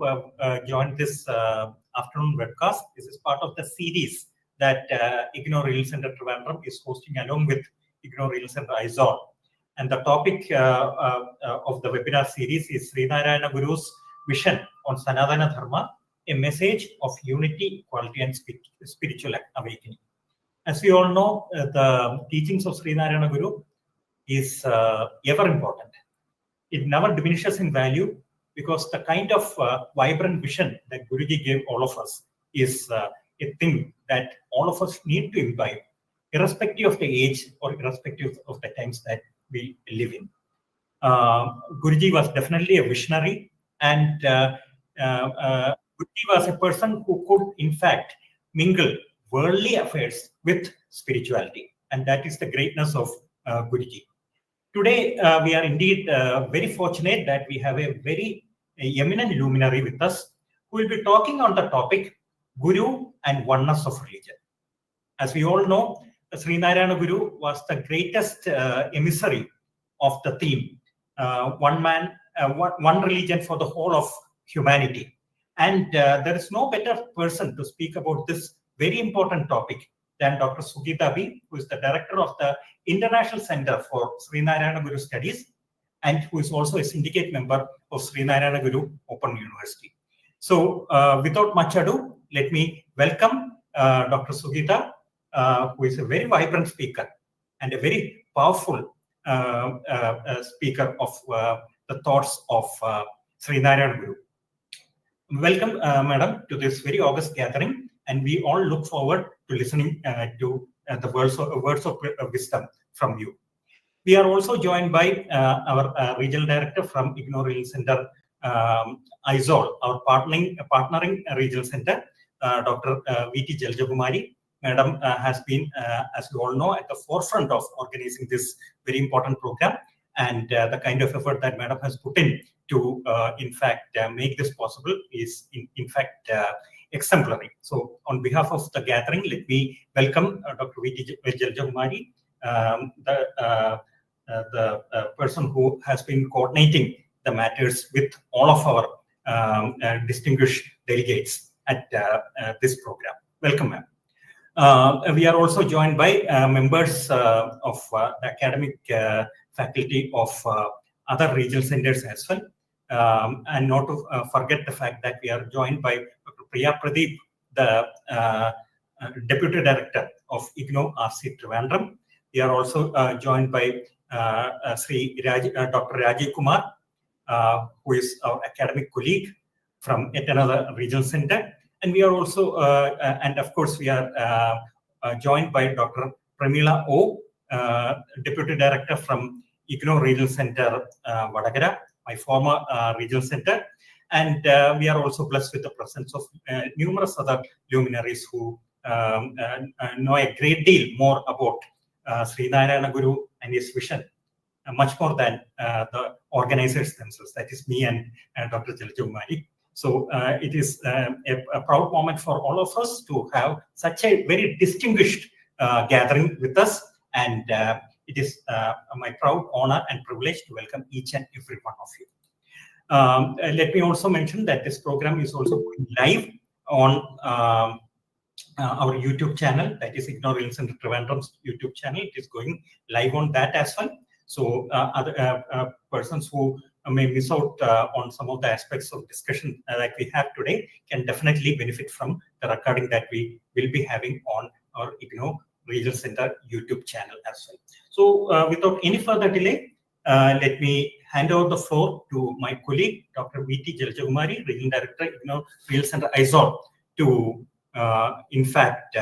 who have joined this afternoon webcast. This is part of the series that IGNOU Regional Center Trivandrum is hosting along with IGNOU Regional Center Aizawl. And the topic of the webinar series is Sree Narayana Guru's vision on Sanatana Dharma, a message of unity, equality, and spiritual awakening. As we all know, the teachings of Sree Narayana Guru is ever important. It never diminishes in value because the kind of vibrant vision that Guruji gave all of us is a thing that all of us need to imbibe, irrespective of the age or irrespective of the times that we live in. Guruji was definitely a visionary, and Guruji was a person who could, in fact, mingle worldly affairs with spirituality, and that is the greatness of Guruji. Today, we are indeed very fortunate that we have a very eminent luminary with us who will be talking on the topic Guru and Oneness of Religion. As we all know, Sree Narayana Guru was the greatest emissary of the theme, one man, one religion for the whole of humanity. And there is no better person to speak about this very important topic than Dr. Sugeetha B, who is the director of the International Center for Sree Narayana Guru Studies, and who is also a syndicate member of Sree Narayana Guru Open University. So without much ado, let me welcome Dr. Sugeetha, who is a very vibrant speaker and a very powerful speaker of the thoughts of Sree Narayana Guru. Welcome, madam, to this very august gathering, and we all look forward to listening to the words of wisdom from you. We are also joined by our regional director from IGNOU Regional Center Aizawl, our partnering regional center, Dr. V.T. Jaljakumari. Madam has been, as you all know, at the forefront of organizing this very important program, and the kind of effort that Madam has put in to, in fact, make this possible is, in fact, exemplary. So, on behalf of the gathering, let me welcome Dr. V.T. Jaljakumari, the person who has been coordinating the matters with all of our distinguished delegates at this program. Welcome, ma'am. We are also joined by members of the academic faculty of other regional centers as well. And not to forget the fact that we are joined by Dr. Priya Pradeep, the Deputy Director of IGNOU RC Trivandrum. We are also joined by Dr. Rajiv Kumar, who is our academic colleague from yet another regional center. And we are also, and of course, we are joined by Dr. Pramila O, Deputy Director from IGNOU Regional Center Vadagara, my former regional center. And we are also blessed with the presence of numerous other luminaries who know a great deal more about Sree Narayana Guru and his vision, much more than the organizers themselves. That is me and Dr. Jaljakumari. So it is a proud moment for all of us to have such a very distinguished gathering with us, and it is my proud honor and privilege to welcome each and every one of you. Let me also mention that this program is also going live on our YouTube channel, that is IGNOU Regional Center Trivandrum's YouTube channel. It is going live on that as well. So other persons who may miss out on some of the aspects of discussion that we have today can definitely benefit from the recording that we will be having on our IGNOU Regional Center YouTube channel as well. So without any further delay, let me hand over the floor to my colleague, Dr. V.T. Jaljakumari, Regional Director, IGNOU Regional Center Aizawl, to in fact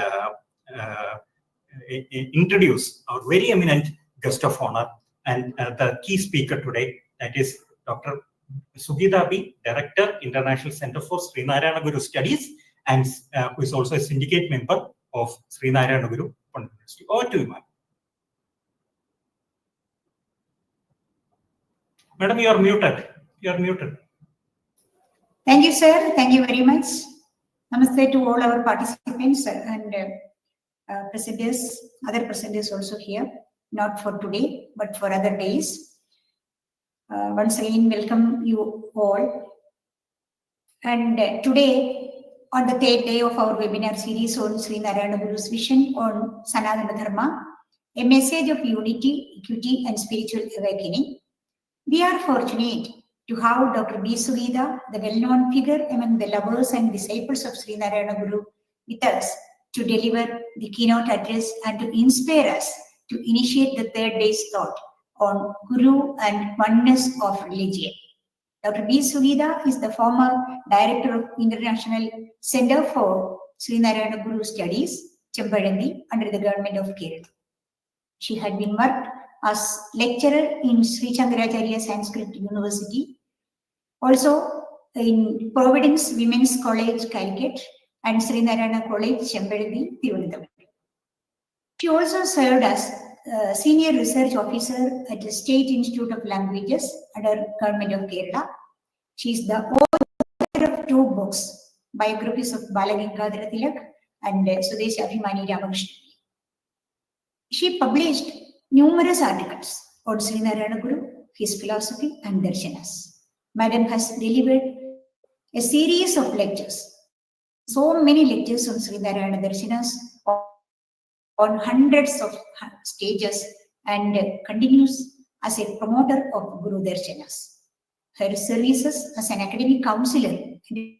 introduce our very eminent guest of honor and the key speaker today, that is Dr. Sugeetha B, Director, International Center for Sree Narayana Guru Studies, and who is also a syndicate member of Sree Narayana Guru Open University. Over to you, ma'am. Madam, you are muted. You are muted. Thank you, sir. Thank you very much. Namaste to all our participants and presenters, other presenters also here, not for today, but for other days. Once again, welcome you all And today, on the third day of our webinar series on Sree Narayana Guru's vision on Sanatana Dharma, a message of unity, equity, and spiritual awakening, we are fortunate to have Dr. B. Sugeetha, the well-known figure among the lovers and disciples of Sree Narayana Guru, with us to deliver the keynote address and to inspire us to initiate the third day's thought on Guru and Oneness of Religion. Dr. B. Sugeetha is the former Director of International Center for Sree Narayana Guru Studies, Chempalandi, under the Government of Kerala. She had been worked as lecturer in Sri Shankaracharya Sanskrit University, also in Providence Women's College, Calicut, and Sree Narayana College, Chempalandi, Thiruvananthapuram. She also served as Senior Research Officer at the State Institute of Languages under Government of Kerala. She is the author of 2 books, biographies of Balagangadhara Tilak and Swadeshi Abhimani Ramakrishna. She published numerous articles on Sree Narayana Guru, his philosophy and darshanas. Madam has delivered a series of lectures, so many lectures on Sree Narayana darshanas on hundreds of stages, and continues as a promoter of Guru darshanas. Her services as an academic counselor and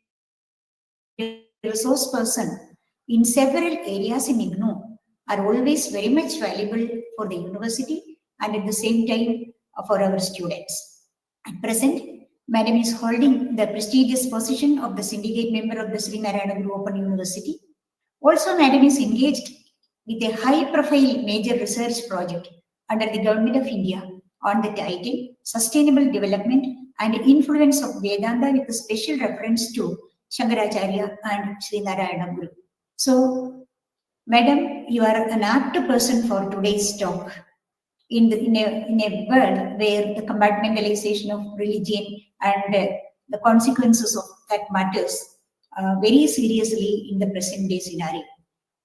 a resource person in several areas in SNOU are always very much valuable for the university and at the same time for our students. At present, Madam is holding the prestigious position of the Syndicate member of the Sree Narayana Guru Open University. Also, Madam is engaged with a high-profile major research project under the Government of India on the title Sustainable Development and Influence of Vedanta, with a special reference to Shankaracharya and Sree Narayana Guru. So, Madam, you are an apt person for today's talk. In a world where the compartmentalization of religion and the consequences of that matters very seriously in the present day scenario.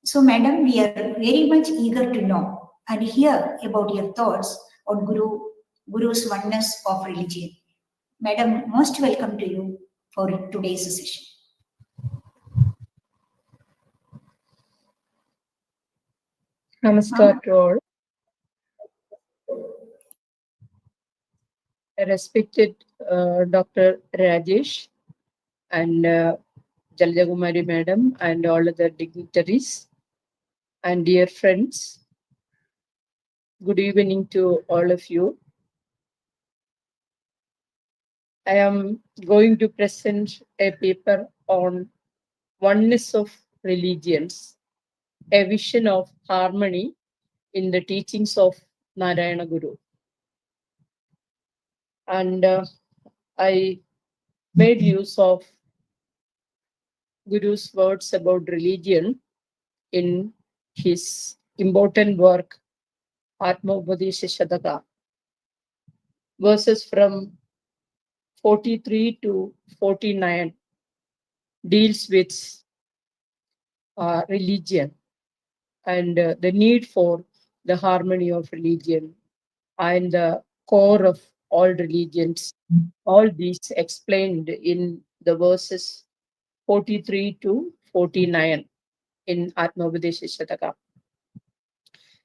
So, Madam, we are very much eager to know and hear about your thoughts on Guru's oneness of religion. Madam, most welcome to you for today's session. Namaskar to all. Respected Dr. Rajesh and Jaljakumari Madam and all other dignitaries and dear friends, good evening to all of you. I am going to present a paper on oneness of religions, a vision of harmony in the teachings of Narayana Guru. And I made use of Guru's words about religion in his important work, Atma Upadesha Shataka. Verses from 43 to 49 deals with religion and the need for the harmony of religion and the core of all religions. All these explained in the verses 43 to 49 in Atma Upadesha Shataka.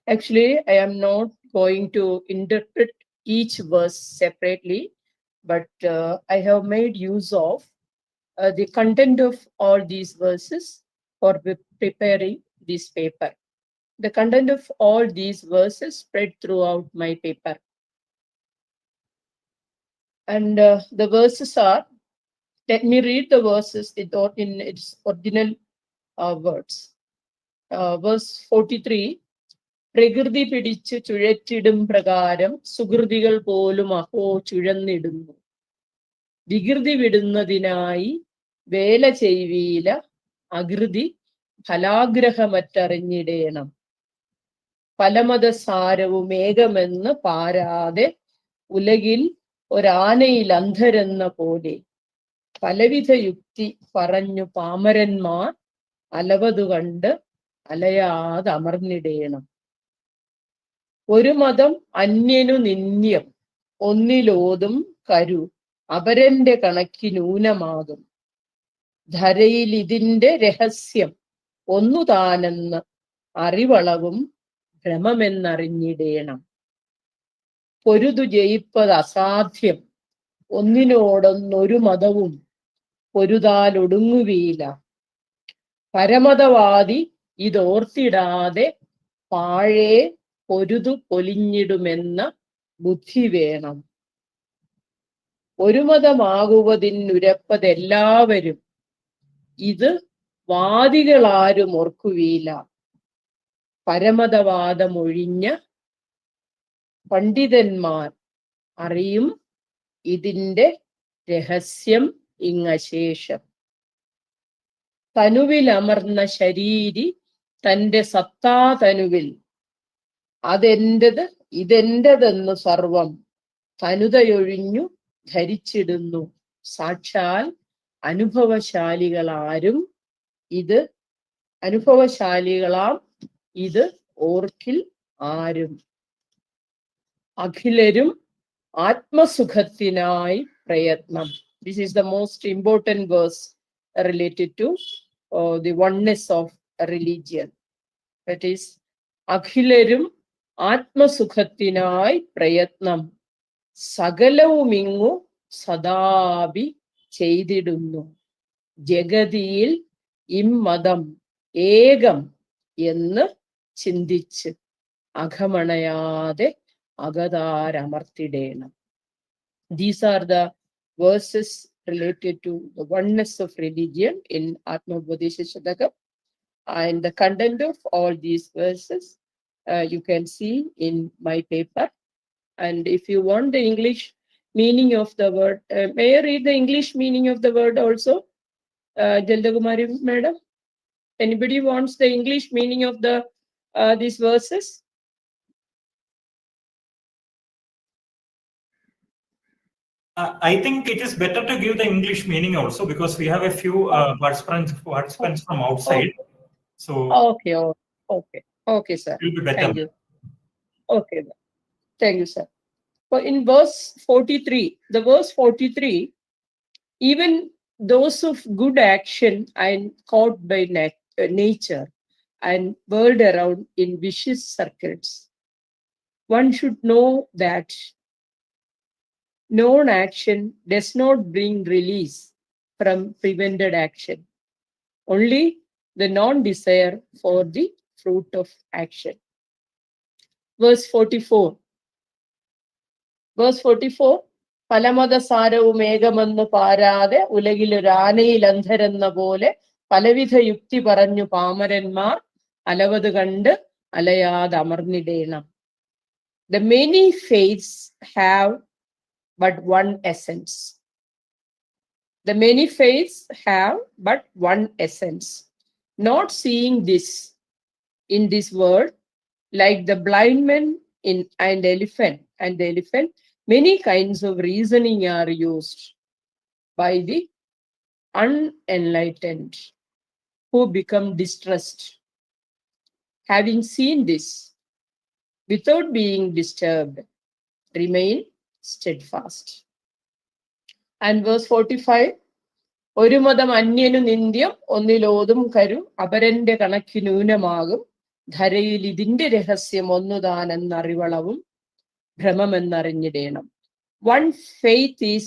Actually, I am not going to interpret each verse separately, but I have made use of the content of all these verses for preparing this paper. The content of all these verses spread throughout my paper. And the verses are, let me read the verses in its original words. Verse 43, പ്രകൃതി പിടിച്ചു ചുഴറ്റിടും പ്രകാരം സുകൃതികൾ പോലും അഹോ ചുഴന്നിടുന്നു. വികൃതി വിടുന്നതിനായി വേല ചെയ്വീല അകൃതി ഫലാഗ്രഹമറ്ററിഞ്ഞിടേണം. പലമതസാരവും ഏകമെന്ന് പാരാതെ ഉലകിൽ ഒരാനയിൽ അന്ധരെന്ന പോലെ പലവിധ യുക്തി പറഞ്ഞു പാമരന്മാർ അലവതു കണ്ട് അലയാതമർന്നിടേണം. ഒരു മതം അന്യനു നിന്ദ്യം ഒന്നിലോതും കരു അപരന്റെ കണക്കിനൂനമാകും. ധരയിൽ ഇതിന്റെ രഹസ്യം ഒന്നു താനെന്ന് അറിവളവും ഭ്രമമെന്നറിഞ്ഞിടേണം. പൊരുതു ജയിപ്പത് അസാധ്യം ഒന്നിനോടൊന്നൊരു മതവും പൊരുതാലൊടുങ്ങുകയില്ല. പരമതവാദി ഇതോർത്തിടാതെ പാഴേ പൊരുതു പൊലിഞ്ഞിടുമെന്ന ബുദ്ധി വേണം. ഒരു മതമാകുവതിനുരപ്പതെല്ലാവരും ഇത് വാദികളാരും ഓർക്കുകയില്ല. പരമതവാദമൊഴിഞ്ഞ പണ്ഡിതന്മാർ അറിയും ഇതിന്റെ രഹസ്യം ഇങ്ങശേഷം. തനുവിലമർന്ന ശരീരി തന്റെ സത്താതനുവിൽ അതെന്റത് ഇതെന്റതെന്നു സർവം തനുതയൊഴിഞ്ഞു ധരിച്ചിടുന്നു. സാക്ഷാൽ അനുഭവശാലികളാരും ഇത് അനുഭവശാലികളാം ഇത് ഓർക്കിൽ ആരും. അഖിലരും ആത്മസുഖത്തിനായി പ്രയത്നം. This is the most important verse related to the oneness of religion. That is, അഖിലരും ആത്മസുഖത്തിനായി പ്രയത്നം സകലവുമിങ്ങു സദാപി ചെയ്തിടുന്നു. ജഗതിയിൽ ഇമ്മതം ഏകം എന്ന് ചിന്തിച്ച് അകമണയാതെ അകതാരമർത്തിടേണം. These are the verses related to the oneness of religion in Atma-Upadesha Shadakam. And the content of all these verses you can see in my paper. And if you want the English meaning of the word, may I read the English meaning of the word also? Jaldakumari madam, anybody wants the English meaning of the these verses? I think it is better to give the English meaning also, because we have a few participants from outside. So okay, sir. It will be better. Thank you. Okay, thank you, sir. But in verse 43, the verse 43, even those of good action and caught by nature and whirled around in vicious circuits, one should know that non-action does not bring release from prevented action, only the non-desire for the fruit of action. Verse 44. Verse 44, പലമതസാരവും ഏകമെന്ന് പാരാതെ ഉലകിലൊരാനയിൽ അന്ധരെന്ന പോലെ പലവിധ യുക്തി പറഞ്ഞു പാമരന്മാർ അലവത് കണ്ട് അലയാതെ അമർന്നിടേണം. The many faiths have but one essence. The many faiths have but one essence. Not seeing this in this world, like the blind man and the elephant, many kinds of reasoning are used by the unenlightened who become distressed. Having seen this, without being disturbed, remain steadfast. And verse 45, ഒരു മതം അന്യനു നിന്ദ്യം ഒന്നിലോതും കരു അപരന്റെ കണക്കിനൂനമാകും ധരയിൽ ഇതിന്റെ രഹസ്യം ഒന്നുതാനെന്നറിവളവും ഭ്രമമെന്നറിഞ്ഞിടേണം. One faith is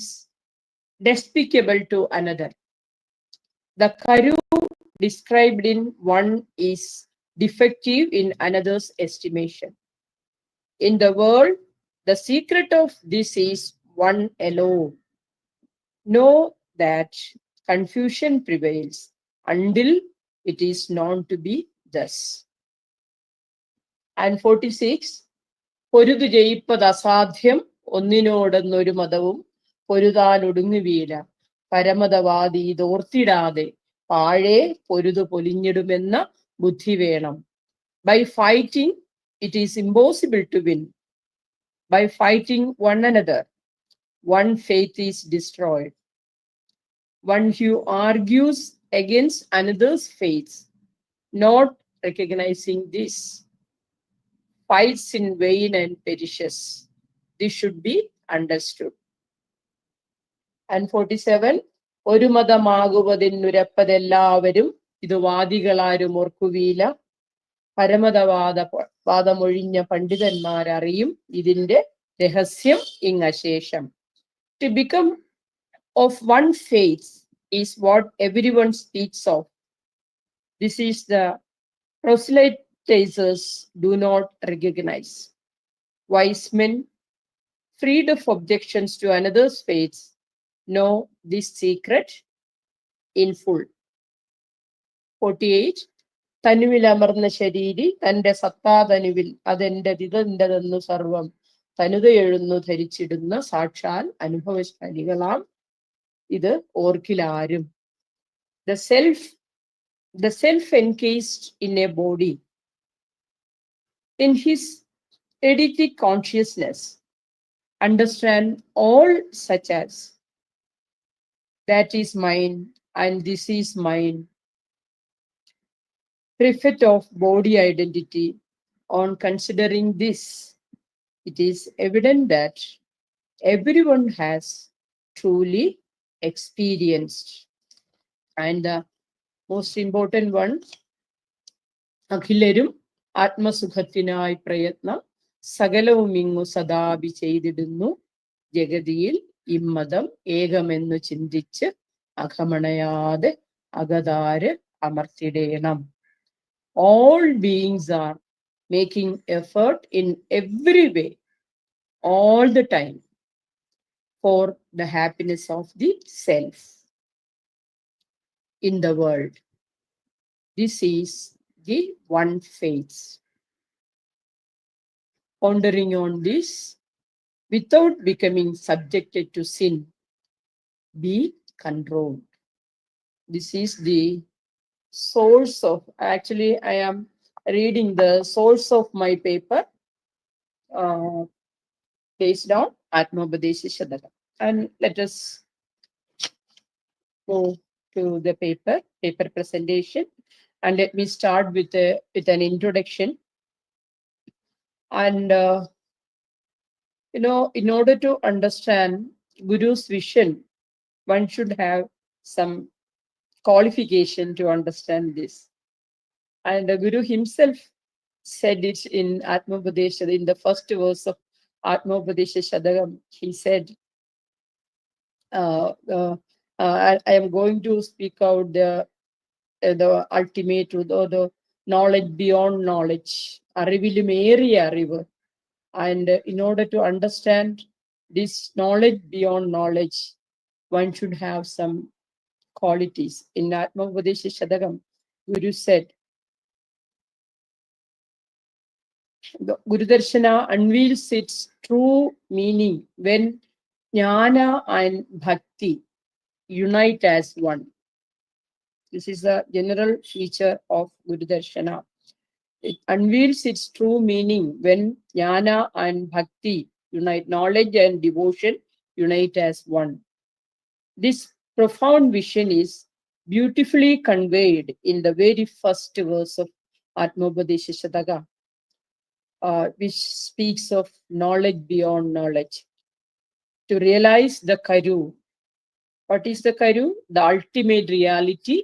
despicable to another. The karu described in one is defective in another's estimation. In the world, the secret of this is one alone. Know that confusion prevails until it is known to be thus. And 46, പൊരുതു ജയിപ്പത് അസാധ്യം ഒന്നിനോടൊന്നൊരു മതവും പൊരുതാലൊടുങ്ങുകയില്ല. പരമതവാദി ഇതോർത്തിടാതെ പാഴേ പൊരുതു പൊലിഞ്ഞിടുമെന്ന ബുദ്ധി വേണം. By fighting, it is impossible to win. By fighting one another, one faith is destroyed. One who argues against another's faith, not recognizing this, fights in vain and perishes. This should be understood. And 47, ഒരു മതമാകുവതെന്നുരപ്പതെല്ലാവരും ഇത് വാദികളാരും ഓർക്കുവീല പരമതവാദമൊഴിഞ്ഞ പണ്ഡിതന്മാരറിയും ഇതിന്റെ രഹസ്യം ഇങ്ങശേഷം. To become of one faith is what everyone speaks of. This is the proselytizers do not recognize. Wise men, freed of objections to another's faith, know this secret in full. 48. തനുവിൽ അമർന്ന ശരീരി തന്റെ സത്താതനുവിൽ അതെന്റെതെന്നു സർവം തനുതയെഴുന്നു ധരിച്ചിടുന്ന സാക്ഷാൽ അനുഭവശാലികളാം ഇത് ഓർക്കിലാരും. The self encased in a body, in his eidetic consciousness, understand all such as that is mine and this is mine. Prefect of body identity. On considering this, it is evident that everyone has truly experienced. And the most important one, അഖിലരും ആത്മസുഖത്തിനായി പ്രയത്നം സകലവും ഇങ്ങു സദാപി ചെയ്തിടുന്നു ജഗതിയിൽ ഇമ്മതം ഏകമെന്നു ചിന്തിച്ച് അകമണയാതെ അകതാര് അമർത്തിടേണം. All beings are making effort in every way, all the time, for the happiness of the self in the world. This is the one faith. Pondering on this, without becoming subjected to sin, be controlled. This is the source of, actually I am reading the source of my paper based on Atmopadesha Shadakam. And let us go to the paper presentation, and let me start with an introduction. And in order to understand Guru's vision, one should have some qualification to understand this. And the Guru himself said it in Atmopadesha, in the first verse of Atmopadesha Shadakam. He said, I am going to speak out the ultimate truth, or the knowledge beyond knowledge, അറിവിലുമേറിയ അറിവ്. And in order to understand this knowledge beyond knowledge, one should have some qualities. In Atmopadesha Shadakam, Guru said, the Guru Darshana unveils its true meaning when jnana and bhakti unite as one. This is a general feature of Guru Darshana. It unveils its true meaning when jnana and bhakti unite, knowledge and devotion unite as one. This profound vision is beautifully conveyed in the very first verse of Atmopadesha Shadaka, which speaks of knowledge beyond knowledge. To realize the Karu. What is the Karu? The ultimate reality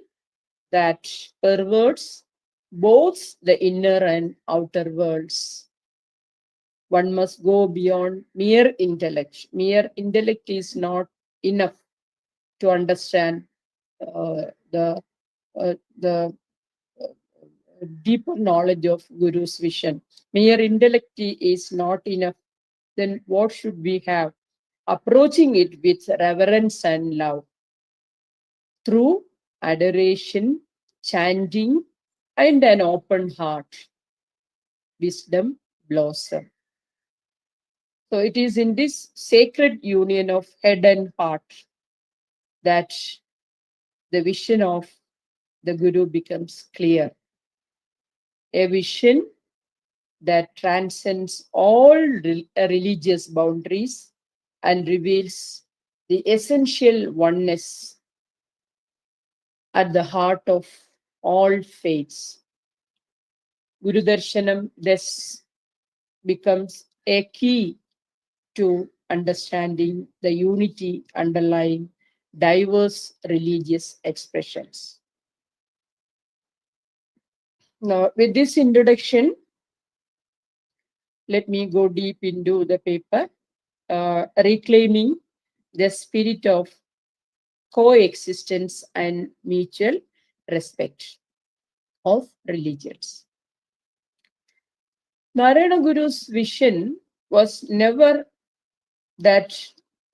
that pervades both the inner and outer worlds. One must go beyond mere intellect. Mere intellect is not enough to understand the deeper knowledge of Guru's vision. Mere intellect is not enough. Then what should we have? Approaching it with reverence and love. Through adoration, chanting, and an open heart, wisdom blossom. So it is in this sacred union of head and heart that the vision of the Guru becomes clear. A vision that transcends all religious boundaries and reveals the essential oneness at the heart of all faiths. Guru Darshanam thus becomes a key to understanding the unity underlying diverse religious expressions. Now, with this introduction, let me go deep into the paper, reclaiming the spirit of coexistence and mutual respect of religions. Narayana Guru's vision was never that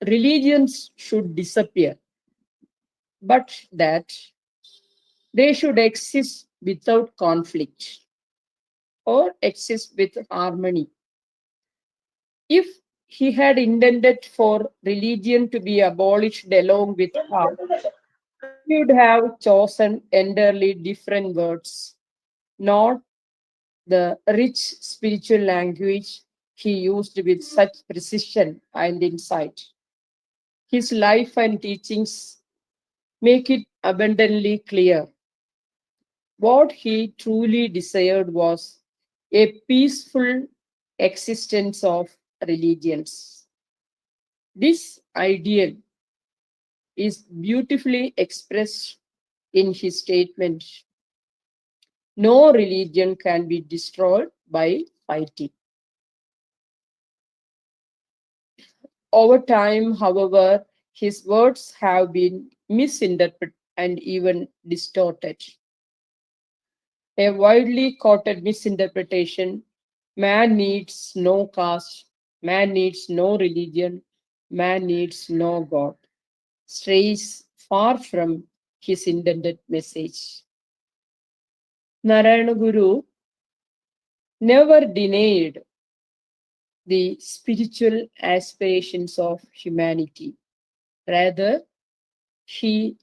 religions should disappear, but that they should exist without conflict or exist with harmony. If he had intended for religion to be abolished along with art, he would have chosen entirely different words, not the rich spiritual language he used with such precision and insight. His life and teachings make it abundantly clear. What he truly desired was a peaceful existence of religions. This ideal is beautifully expressed in his statement, "No religion can be destroyed by fighting." Over time, however, his words have been misinterpreted and even distorted. A widely quoted misinterpretation: man needs no caste, man needs no religion, man needs no God, strays far from his intended message. Narayana Guru never denied the spiritual aspirations of humanity. Rather, he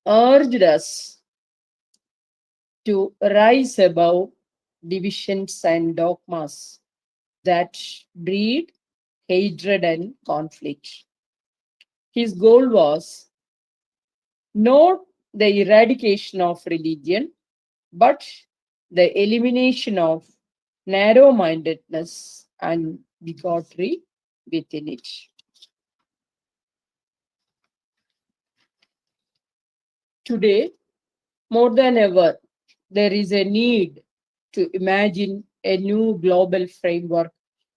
urged us to rise above divisions and dogmas that breed hatred and conflict. His goal was not the eradication of religion, but the elimination of narrow mindedness and bigotry within it. Today, more than ever, there is a need to imagine a new global framework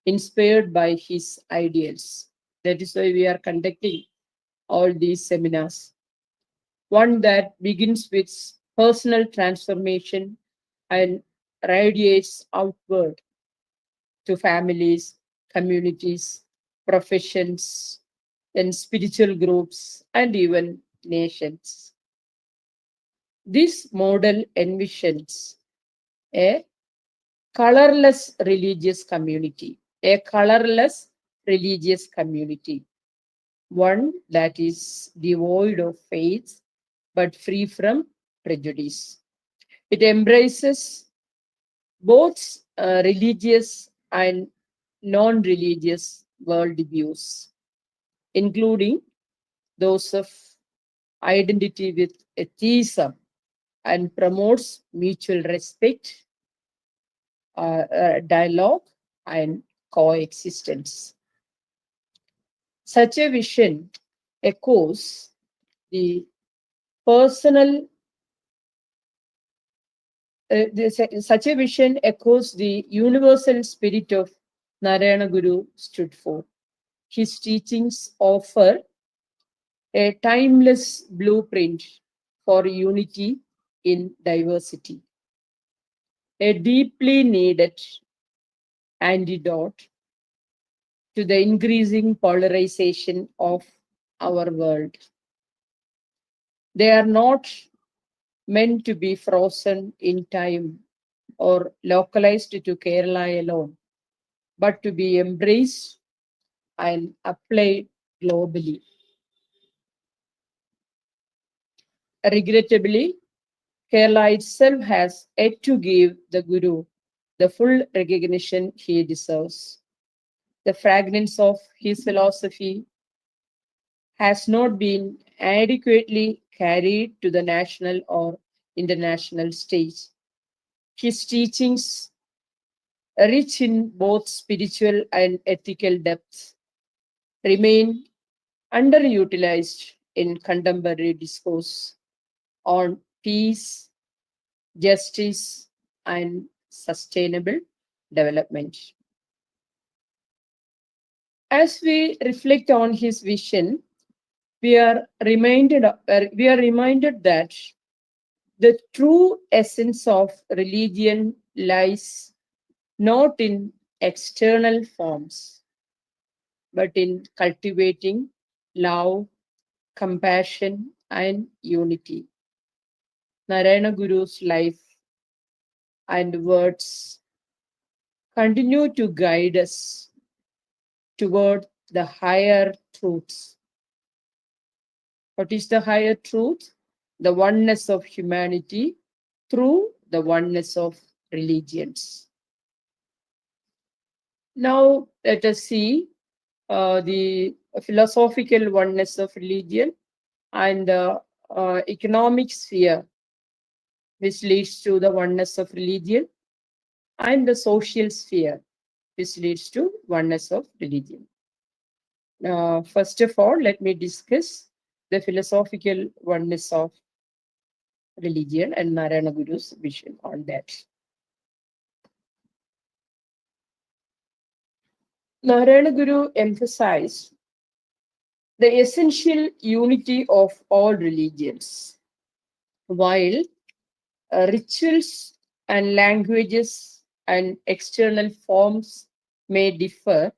inspired by his ideals. That is why we are conducting all these seminars. One that begins with personal transformation and radiates outward to families, communities, professions, and spiritual groups, and even nations. This model envisions a colorless religious community, one that is devoid of faith but free from prejudice. It embraces both religious and non-religious worldviews, including those of identity with atheism, and promotes mutual respect, dialogue, and coexistence. Such a vision echoes the personal such a vision echoes the universal spirit of Narayana Guru stood for. His teachings offer a timeless blueprint for unity in diversity, a deeply needed antidote to the increasing polarization of our world. They are not meant to be frozen in time or localized to Kerala alone, but to be embraced and applied globally. Regrettably, Kerala itself has yet to give the Guru the full recognition he deserves. The fragrance of his philosophy has not been adequately carried to the national or international stage. His teachings, rich in both spiritual and ethical depths, remain underutilized in contemporary discourse on peace, justice, and sustainable development. As we reflect on his vision, we are reminded that the true essence of religion lies not in external forms, but in cultivating love, compassion, and unity. Narayana Guru's life and words continue to guide us toward the higher truths. What is the higher truth? The oneness of humanity through the oneness of religions. Now, let us see the philosophical oneness of religion and the economic sphere, which leads to the oneness of religion, and the social sphere, which leads to oneness of religion. First of all, let me discuss the philosophical oneness of religion and Narayana Guru's vision on that. Narayana Guru emphasized the essential unity of all religions. While rituals and languages and external forms may differ,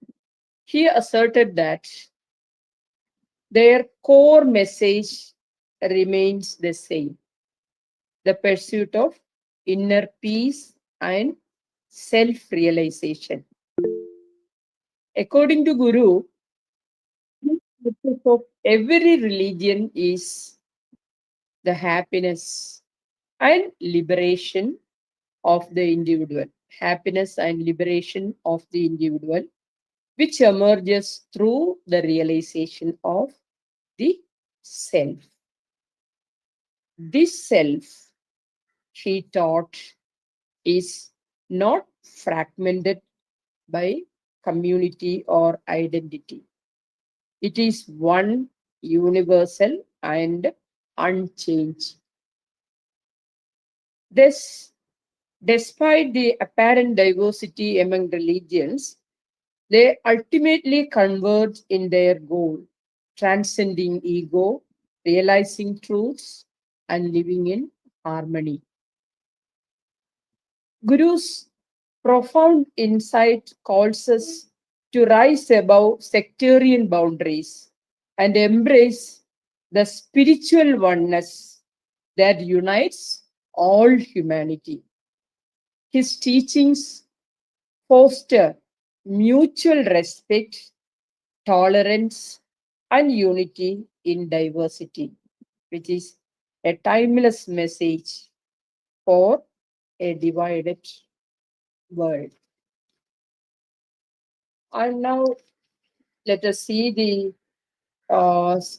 he asserted that their core message remains the same: the pursuit of inner peace and self-realization. According to Guru, the purpose of every religion is the happiness and liberation of the individual. Happiness and liberation of the individual, which emerges through the realization of the self. This self, he taught, is not fragmented by community or identity. It is one, universal, and unchanged. Thus, despite the apparent diversity among religions, they ultimately converge in their goal: transcending ego, realizing truths, and living in harmony. Guru's profound insight calls us to rise above sectarian boundaries and embrace the spiritual oneness that unites all humanity. His teachings foster mutual respect, tolerance, and unity in diversity, which is a timeless message for a divided world. And now let us see the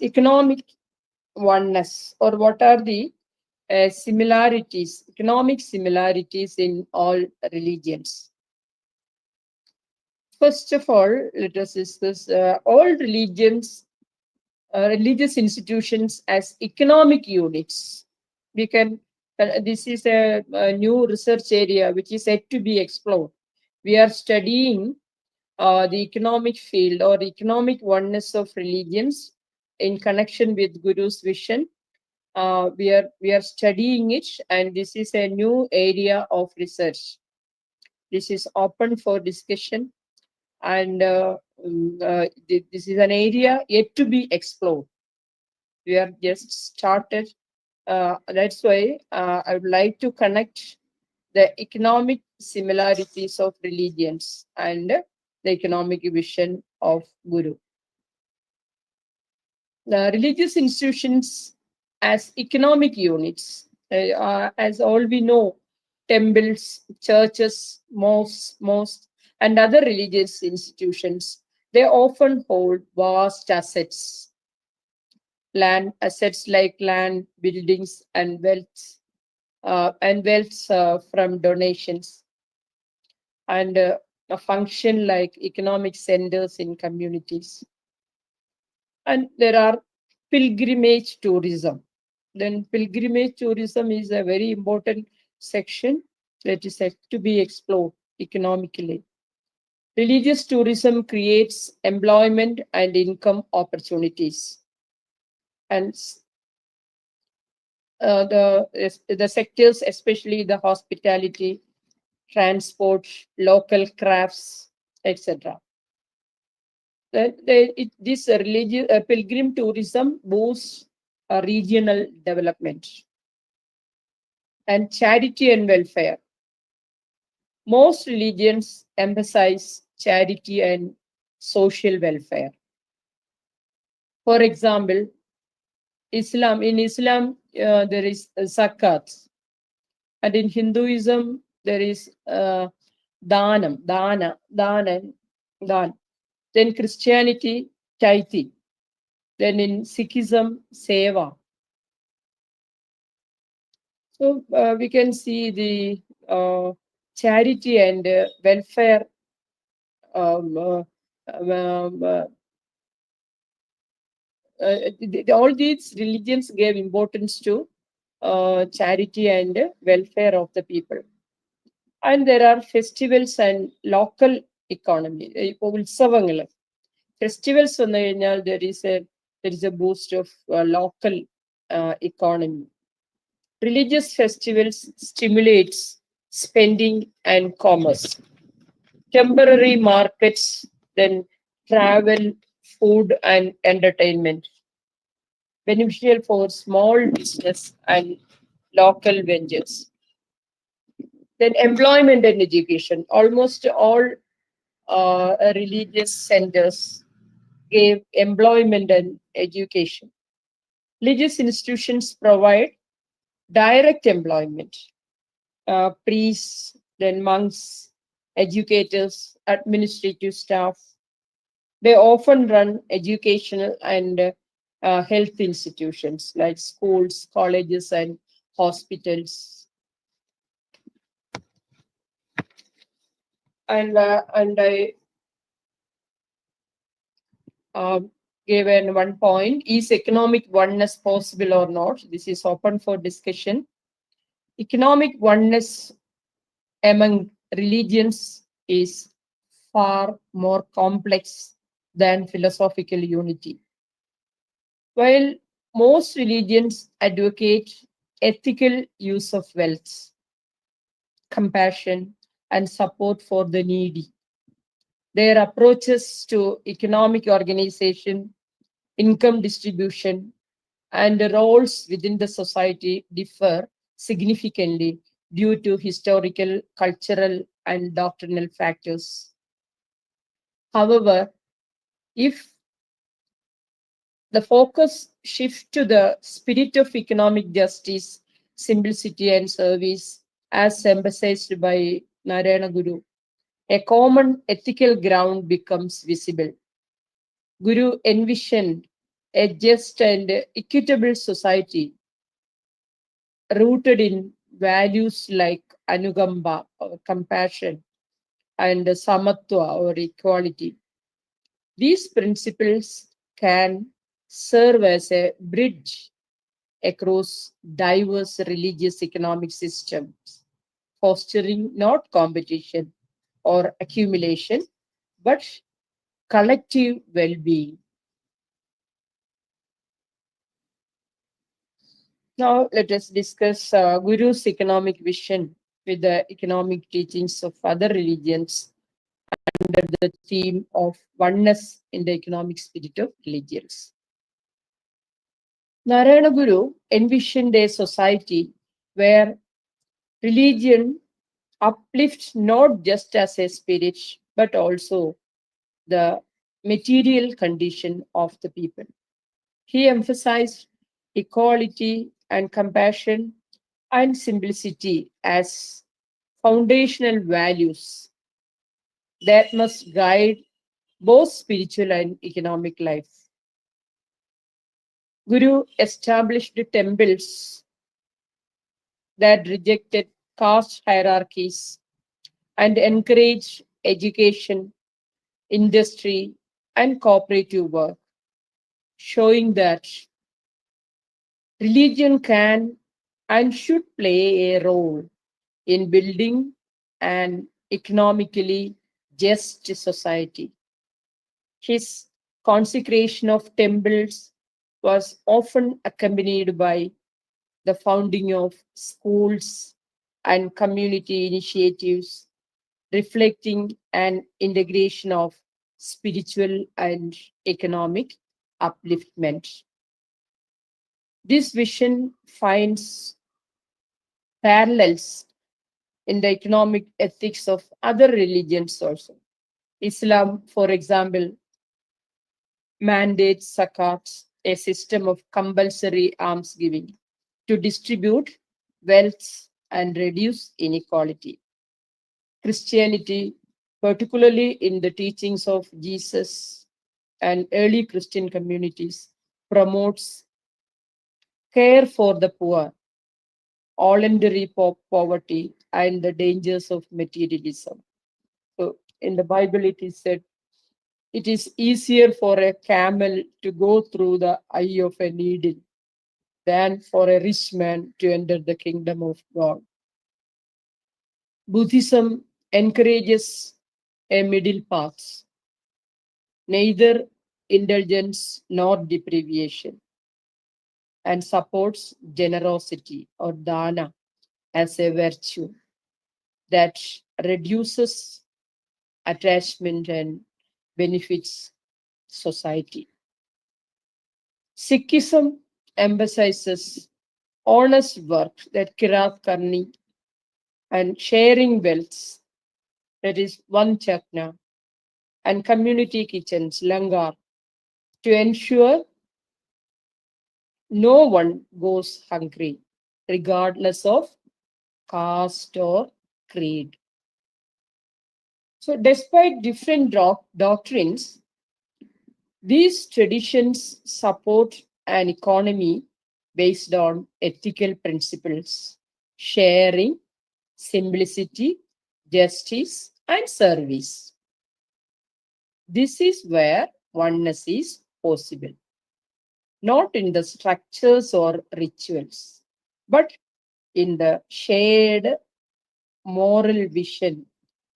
economic oneness, or what are the similarities, economic similarities in all religions. First of all, let us discuss all religions, religious institutions as economic units. We can, this is a new research area which is yet to be explored. We are studying the economic field or economic oneness of religions in connection with Guru's vision. We are studying it, and this is a new area of research. This is open for discussion, and this is an area yet to be explored. We are just started. That's why I would like to connect the economic similarities of religions and the economic vision of Guru. The religious institutions as economic units, as all we know, temples, churches, mosques, and other religious institutions, they often hold vast assets, assets like land, buildings, and wealth from donations, and a function like economic centers in communities. And there are pilgrimage tourism. Then pilgrimage tourism is a very important section that is set to be explored economically. Religious tourism creates employment and income opportunities. And the sectors, especially the hospitality, transport, local crafts, etc. This religious pilgrim tourism boosts regional development. And charity and welfare. Most religions emphasize charity and social welfare. For example, in Islam, there is zakat, and in Hinduism, there is dana. Then Christianity, tithing. Then in Sikhism, seva. So we can see the charity and welfare. All these religions gave importance to charity and welfare of the people. And there are festivals and local economy. Festivals on there is a boost of local economy. Religious festivals stimulates spending and commerce. Temporary markets, then travel, food and entertainment. Beneficial for small business and local ventures. Then employment and education. Almost all religious centers gave employment and education. Religious institutions provide direct employment. Priests, then monks, educators, administrative staff. They often run educational and health institutions like schools, colleges, and hospitals. And I gave in one point: is economic oneness possible or not? This is open for discussion. Economic oneness among religions is far more complex than philosophical unity. While most religions advocate ethical use of wealth, compassion, and support for the needy, their approaches to economic organization, income distribution, and the roles within the society differ significantly due to historical, cultural, and doctrinal factors. However, if the focus shifts to the spirit of economic justice, simplicity, and service, as emphasized by Narayana Guru, a common ethical ground becomes visible. Guru envisioned a just and equitable society rooted in values like anugamba or compassion and samatva or equality. These principles can serve as a bridge across diverse religious economic systems, fostering not competition or accumulation, but collective well-being. Now let us discuss Guru's economic vision with the economic teachings of other religions under the theme of oneness in the economic spirit of religions. Narayana Guru envisioned a society where religion uplifts not just as a spirit, but also the material condition of the people. He emphasized equality and compassion and simplicity as foundational values that must guide both spiritual and economic life. Guru established temples that rejected caste hierarchies and encouraged education, industry, and cooperative work, showing that Religion can and should play a role in building an economically just society. His consecration of temples was often accompanied by the founding of schools and community initiatives, reflecting an integration of spiritual and economic upliftment. This vision finds parallels in the economic ethics of other religions also. Islam, for example, mandates zakat, a system of compulsory almsgiving, to distribute wealth and reduce inequality. Christianity, particularly in the teachings of Jesus and early Christian communities, promotes care for the poor, voluntary poverty, and the dangers of materialism. So, in the Bible, it is said, it is easier for a camel to go through the eye of a needle than for a rich man to enter the kingdom of God. Buddhism encourages a middle path, neither indulgence nor deprivation, and supports generosity or dana as a virtue that reduces attachment and benefits society. Sikhism emphasizes honest work, that kirat karni, and sharing wealth, that is one chakna, and community kitchens, langar, to ensure no one goes hungry, regardless of caste or creed. So, despite different doctrines, these traditions support an economy based on ethical principles, sharing, simplicity, justice, and service. This is where oneness is possible, not in the structures or rituals, but in the shared moral vision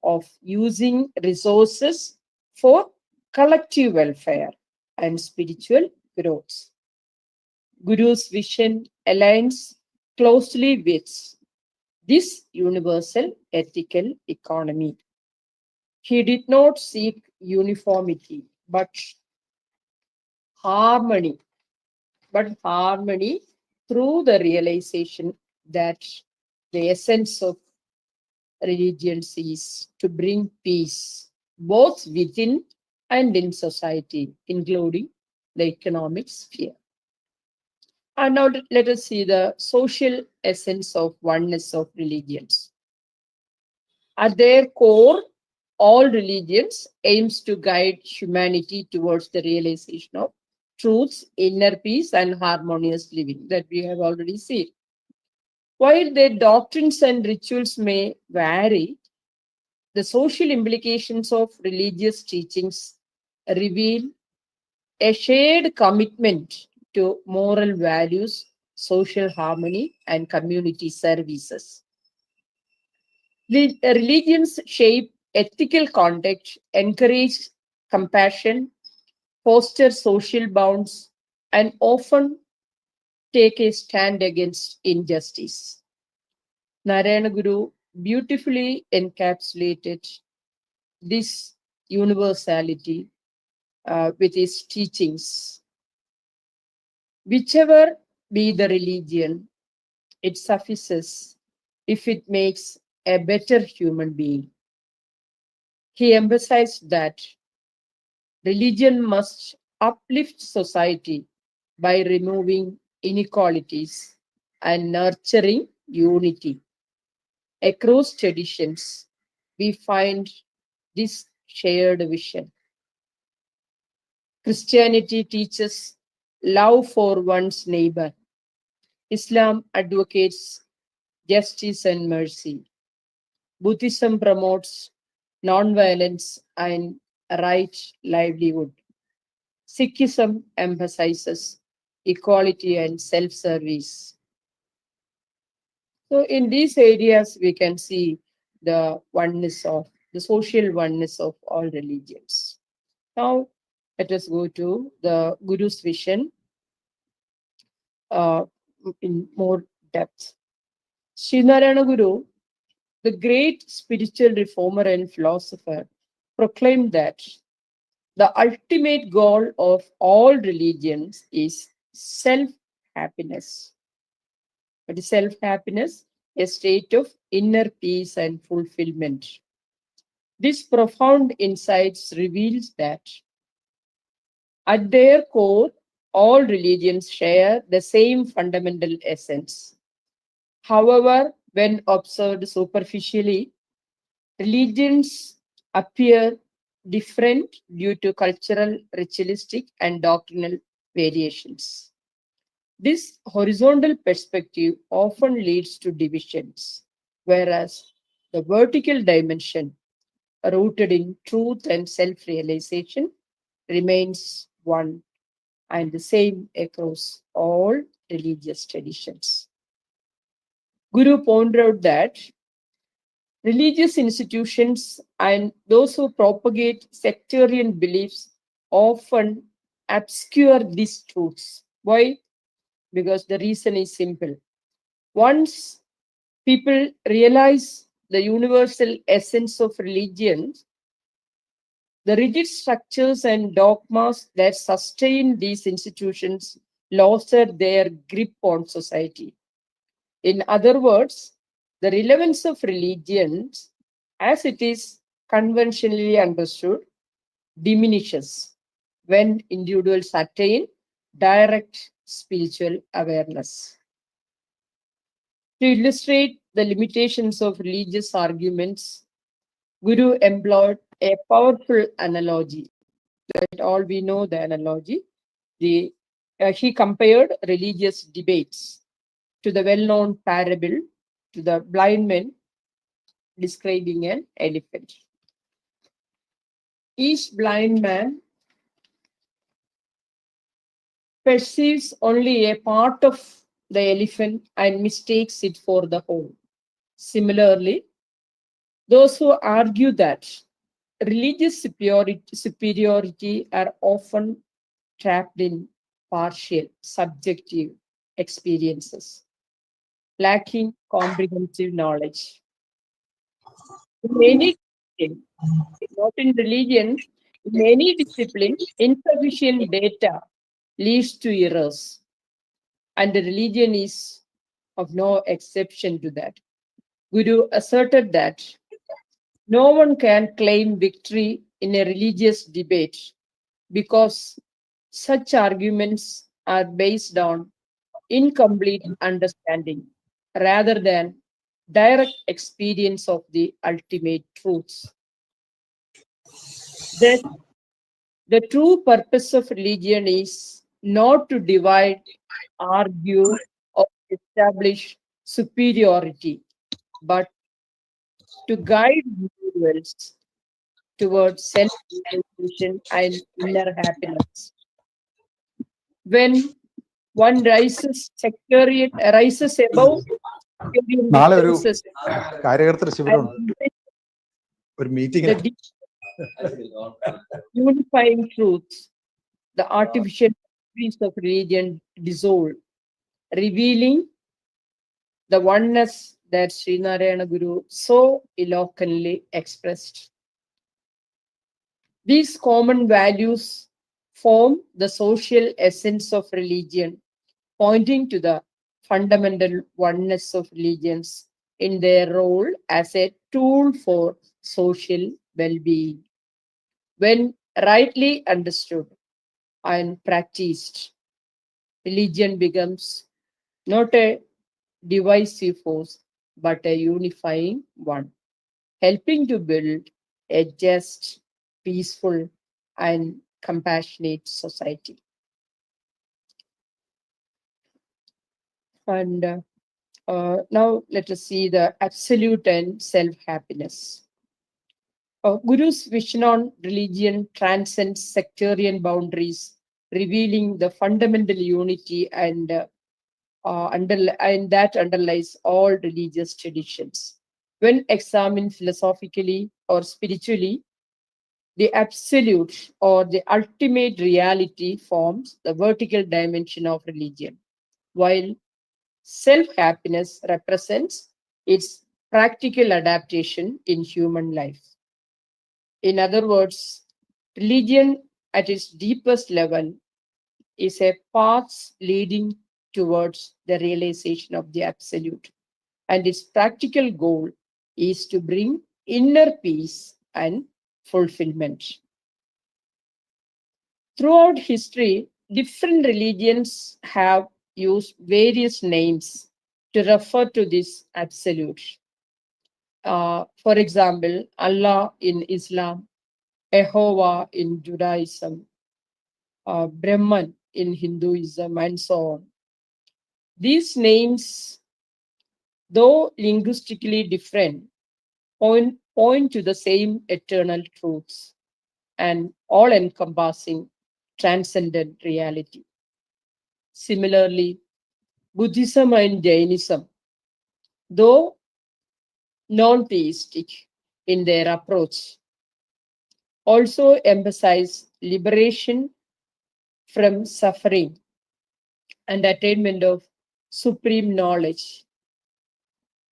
of using resources for collective welfare and spiritual growth. Guru's vision aligns closely with this universal ethical economy. He did not seek uniformity, harmony, but harmony through the realization that the essence of religions is to bring peace both within and in society, including the economic sphere. And now let us see the social essence of oneness of religions. At their core, all religions aims to guide humanity towards the realization of truths, inner peace, and harmonious living, that we have already seen. While their doctrines and rituals may vary, the social implications of religious teachings reveal a shared commitment to moral values, social harmony, and community services. Religions shape ethical conduct, encourage compassion, foster social bonds, and often take a stand against injustice. Narayana Guru beautifully encapsulated this universality with his teachings. Whichever be the religion, it suffices if it makes a better human being. He emphasized that religion must uplift society by removing inequalities and nurturing unity. Across traditions, we find this shared vision. Christianity teaches love for one's neighbor. Islam advocates justice and mercy. Buddhism promotes nonviolence and right livelihood. Sikhism emphasizes equality, and self-service. So in these areas, we can see the social oneness of all religions. Now, let us go to the Guru's vision in more depth. Sree Narayana Guru, the great spiritual reformer and philosopher, proclaimed that the ultimate goal of all religions is self-happiness. What is self-happiness? A state of inner peace and fulfillment. This profound insight reveals that at their core, all religions share the same fundamental essence. However, when observed superficially, religions appear different due to cultural, ritualistic, and doctrinal variations. This horizontal perspective often leads to divisions, whereas the vertical dimension, rooted in truth and self-realization, remains one and the same across all religious traditions. Guru pointed out that religious institutions and those who propagate sectarian beliefs often obscure these truths. Why? Because the reason is simple. Once people realize the universal essence of religion, the rigid structures and dogmas that sustain these institutions lost their grip on society. In other words, the relevance of religions, as it is conventionally understood, diminishes when individuals attain direct spiritual awareness. To illustrate the limitations of religious arguments, Guru employed a powerful analogy. That all we know the analogy. He compared religious debates to the well-known parable to the blind man describing an elephant. Each blind man perceives only a part of the elephant and mistakes it for the whole. Similarly, those who argue that religious superiority are often trapped in partial, subjective experiences, lacking comprehensive knowledge. In any discipline, not in religion, in any discipline, insufficient data leads to errors, and the religion is of no exception to that. Guru asserted that no one can claim victory in a religious debate because such arguments are based on incomplete understanding rather than direct experience of the ultimate truths. Then, the true purpose of religion is not to divide, argue, or establish superiority, but to guide individuals towards self-realization and inner happiness. When one rises above sectarian നാളെ ഒരു differences കാര്യകർത്തൃ ശിബിരമുണ്ട്, and ഒരു meeting. the unifying truths, the artificial boundaries of religion dissolve, revealing the oneness that Sree Narayana Guru so eloquently expressed. These common values form the social essence of religion, pointing to the fundamental oneness of religions in their role as a tool for social well-being. When rightly understood and practiced, religion becomes not a divisive force, but a unifying one, helping to build a just, peaceful, and compassionate society. And now let us see the absolute and self-happiness. Guru's vision on religion transcends sectarian boundaries revealing the fundamental unity and that underlies all religious traditions. When examined philosophically or spiritually, the absolute or the ultimate reality forms the vertical dimension of religion, while self-happiness represents its practical adaptation in human life. In other words, religion at its deepest level is a path leading towards the realization of the absolute, and its practical goal is to bring inner peace and fulfillment. Throughout history, different religions have used various names to refer to this absolute. For example, Allah in Islam, Jehovah in Judaism, Brahman in Hinduism, and so on. These names, though linguistically different, point to the same eternal truths and all-encompassing transcendent reality. Similarly, Buddhism and Jainism, though non-theistic in their approach, also emphasize liberation from suffering and attainment of supreme knowledge,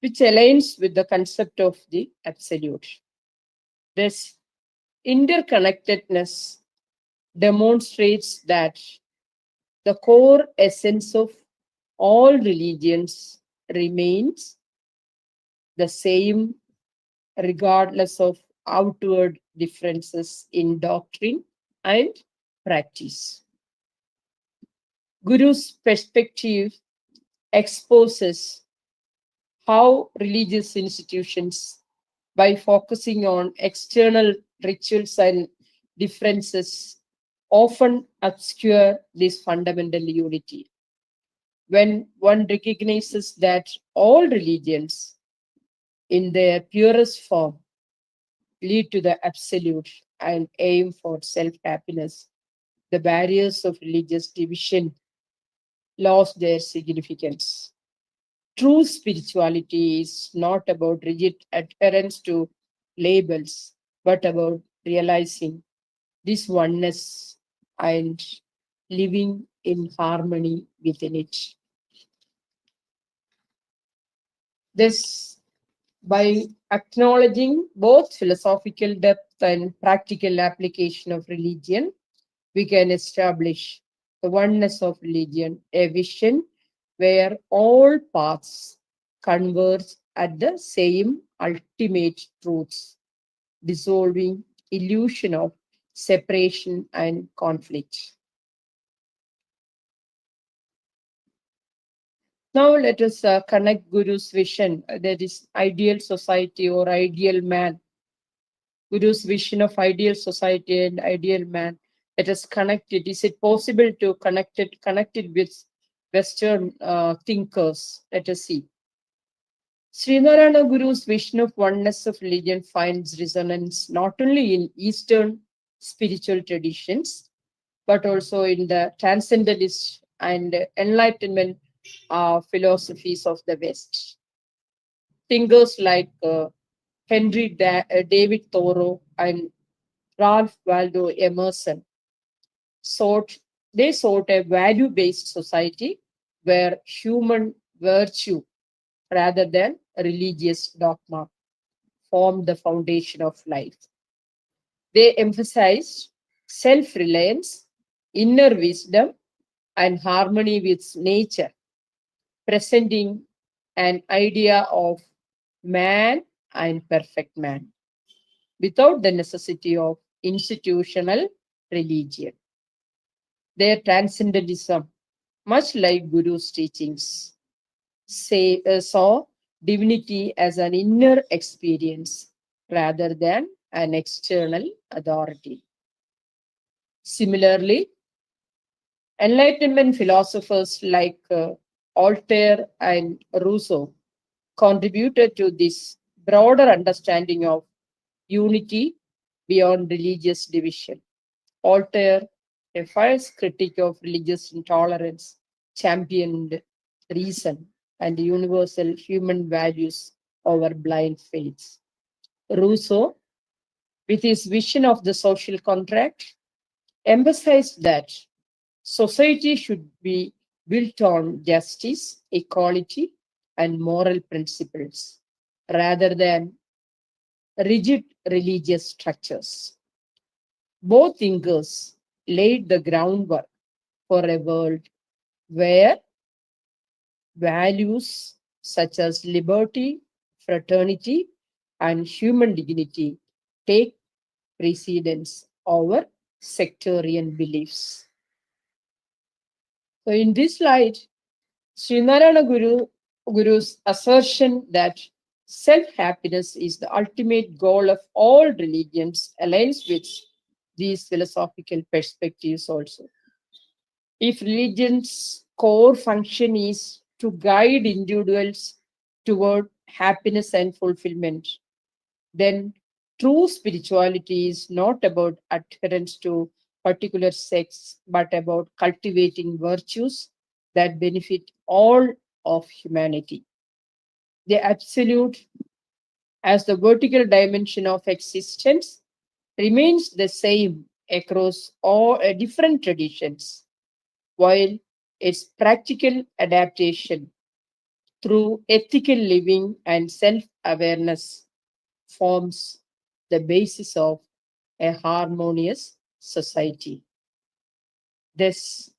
which aligns with the concept of the absolute. This interconnectedness demonstrates that the core essence of all religions remains the same regardless of outward differences in doctrine and practice. Guru's perspective exposes how religious institutions, by focusing on external rituals and differences, often obscure this fundamental unity. When one recognizes that all religions, in their purest form, lead to the absolute and aim for self-happiness, the barriers of religious division lost their significance. True spirituality is not about rigid adherence to labels, but about realizing this oneness and living in harmony within it. This, by acknowledging both philosophical depth and practical application of religion, we can establish the oneness of religion, a vision where all paths converge at the same ultimate truths, dissolving illusion of separation and conflict. Now let us connect Guru's vision, that is ideal society or ideal man. Guru's vision of ideal society and ideal man. Let us connect it. Is it possible to connect it with Western thinkers? Let us see. Sree Narayana Guru's vision of oneness of religion finds resonance not only in Eastern spiritual traditions, but also in the transcendentalist and enlightenment philosophies of the West. Thinkers like David Thoreau and Ralph Waldo Emerson sought a value-based society where human virtue rather than religious dogma formed the foundation of life. They emphasized self-reliance, inner wisdom, and harmony with nature, presenting an idea of man and perfect man without the necessity of institutional religion. Their transcendentalism, much like Guru's teachings, saw divinity as an inner experience rather than an external authority. Similarly, Enlightenment philosophers like Voltaire and Rousseau contributed to this broader understanding of unity beyond religious division. Voltaire a fierce critic of religious intolerance, championed reason and universal human values over blind faiths. Rousseau, with his vision of the social contract, emphasized that society should be built on justice, equality, and moral principles rather than rigid religious structures. Both thinkers laid the groundwork for a world where values such as liberty, fraternity, and human dignity take precedence over sectarian beliefs. So, in this light, Sree Narayana Guru's assertion that self-happiness is the ultimate goal of all religions aligns with these philosophical perspectives also. If religion's core function is to guide individuals toward happiness and fulfillment, then true spirituality is not about adherence to particular sects, but about cultivating virtues that benefit all of humanity. The absolute, as the vertical dimension of existence, remains the same across all different traditions, while its practical adaptation through ethical living and self-awareness forms the basis of a harmonious society. Thus,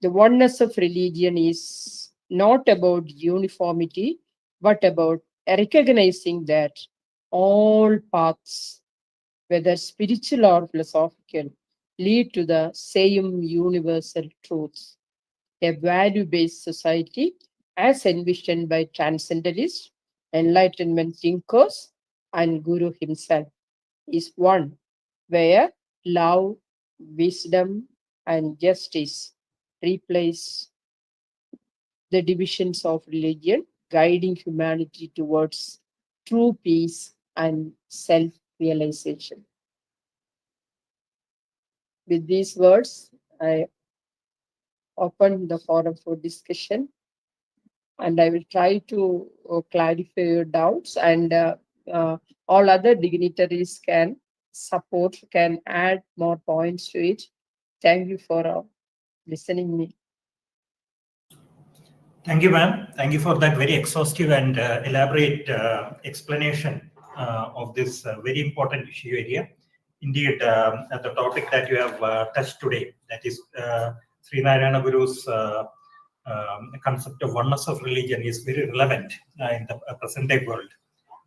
the oneness of religion is not about uniformity, but about recognizing that all paths, whether spiritual or philosophical, lead to the same universal truths. A value-based society, as envisioned by transcendentalists, enlightenment thinkers, and Guru himself, is one where love, wisdom, and justice replace the divisions of religion, guiding humanity towards true peace and self-realization. With these words, I open the forum for discussion, and I will try to clarify your doubts, and all other dignitaries can support, can add more points to it. Thank you for listening me. Thank you, ma'am. Thank you for that very exhaustive and elaborate explanation of this very important issue area. Indeed, the topic that you have touched today, that is Sree Narayana Guru's concept of oneness of religion, is very relevant in the present day world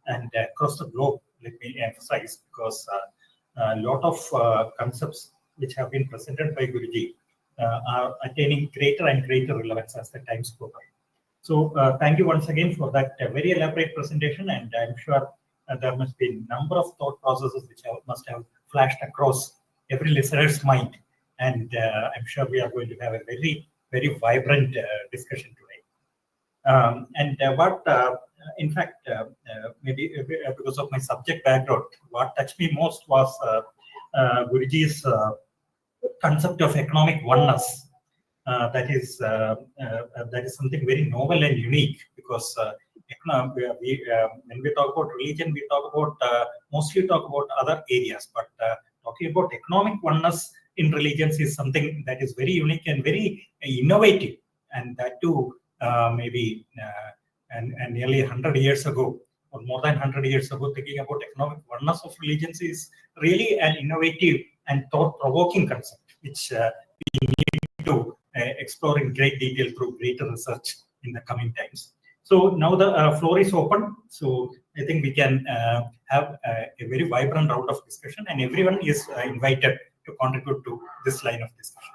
and across the globe. Let me emphasize, because a lot of concepts which have been presented by Guruji are attaining greater and greater relevance as the times go by. So thank you once again for that very elaborate presentation, and I'm sure there must be a number of thought processes which must have flashed across every listener's mind, and I'm sure we are going to have a very, very vibrant discussion today. In fact, maybe because of my subject background, what touched me most was Guruji's concept of economic oneness. That is something very novel and unique, because when we talk about religion, we talk about mostly talk about other areas, but talking about economic oneness in religions is something that is very unique and very innovative, and that too maybe and nearly 100 years ago, or more than 100 years ago, thinking about economic oneness of religions is really an innovative and thought-provoking concept, which we need to explore in great detail through greater research in the coming times. So now the floor is open. So I think we can have a very vibrant round of discussion, and everyone is invited to contribute to this line of discussion.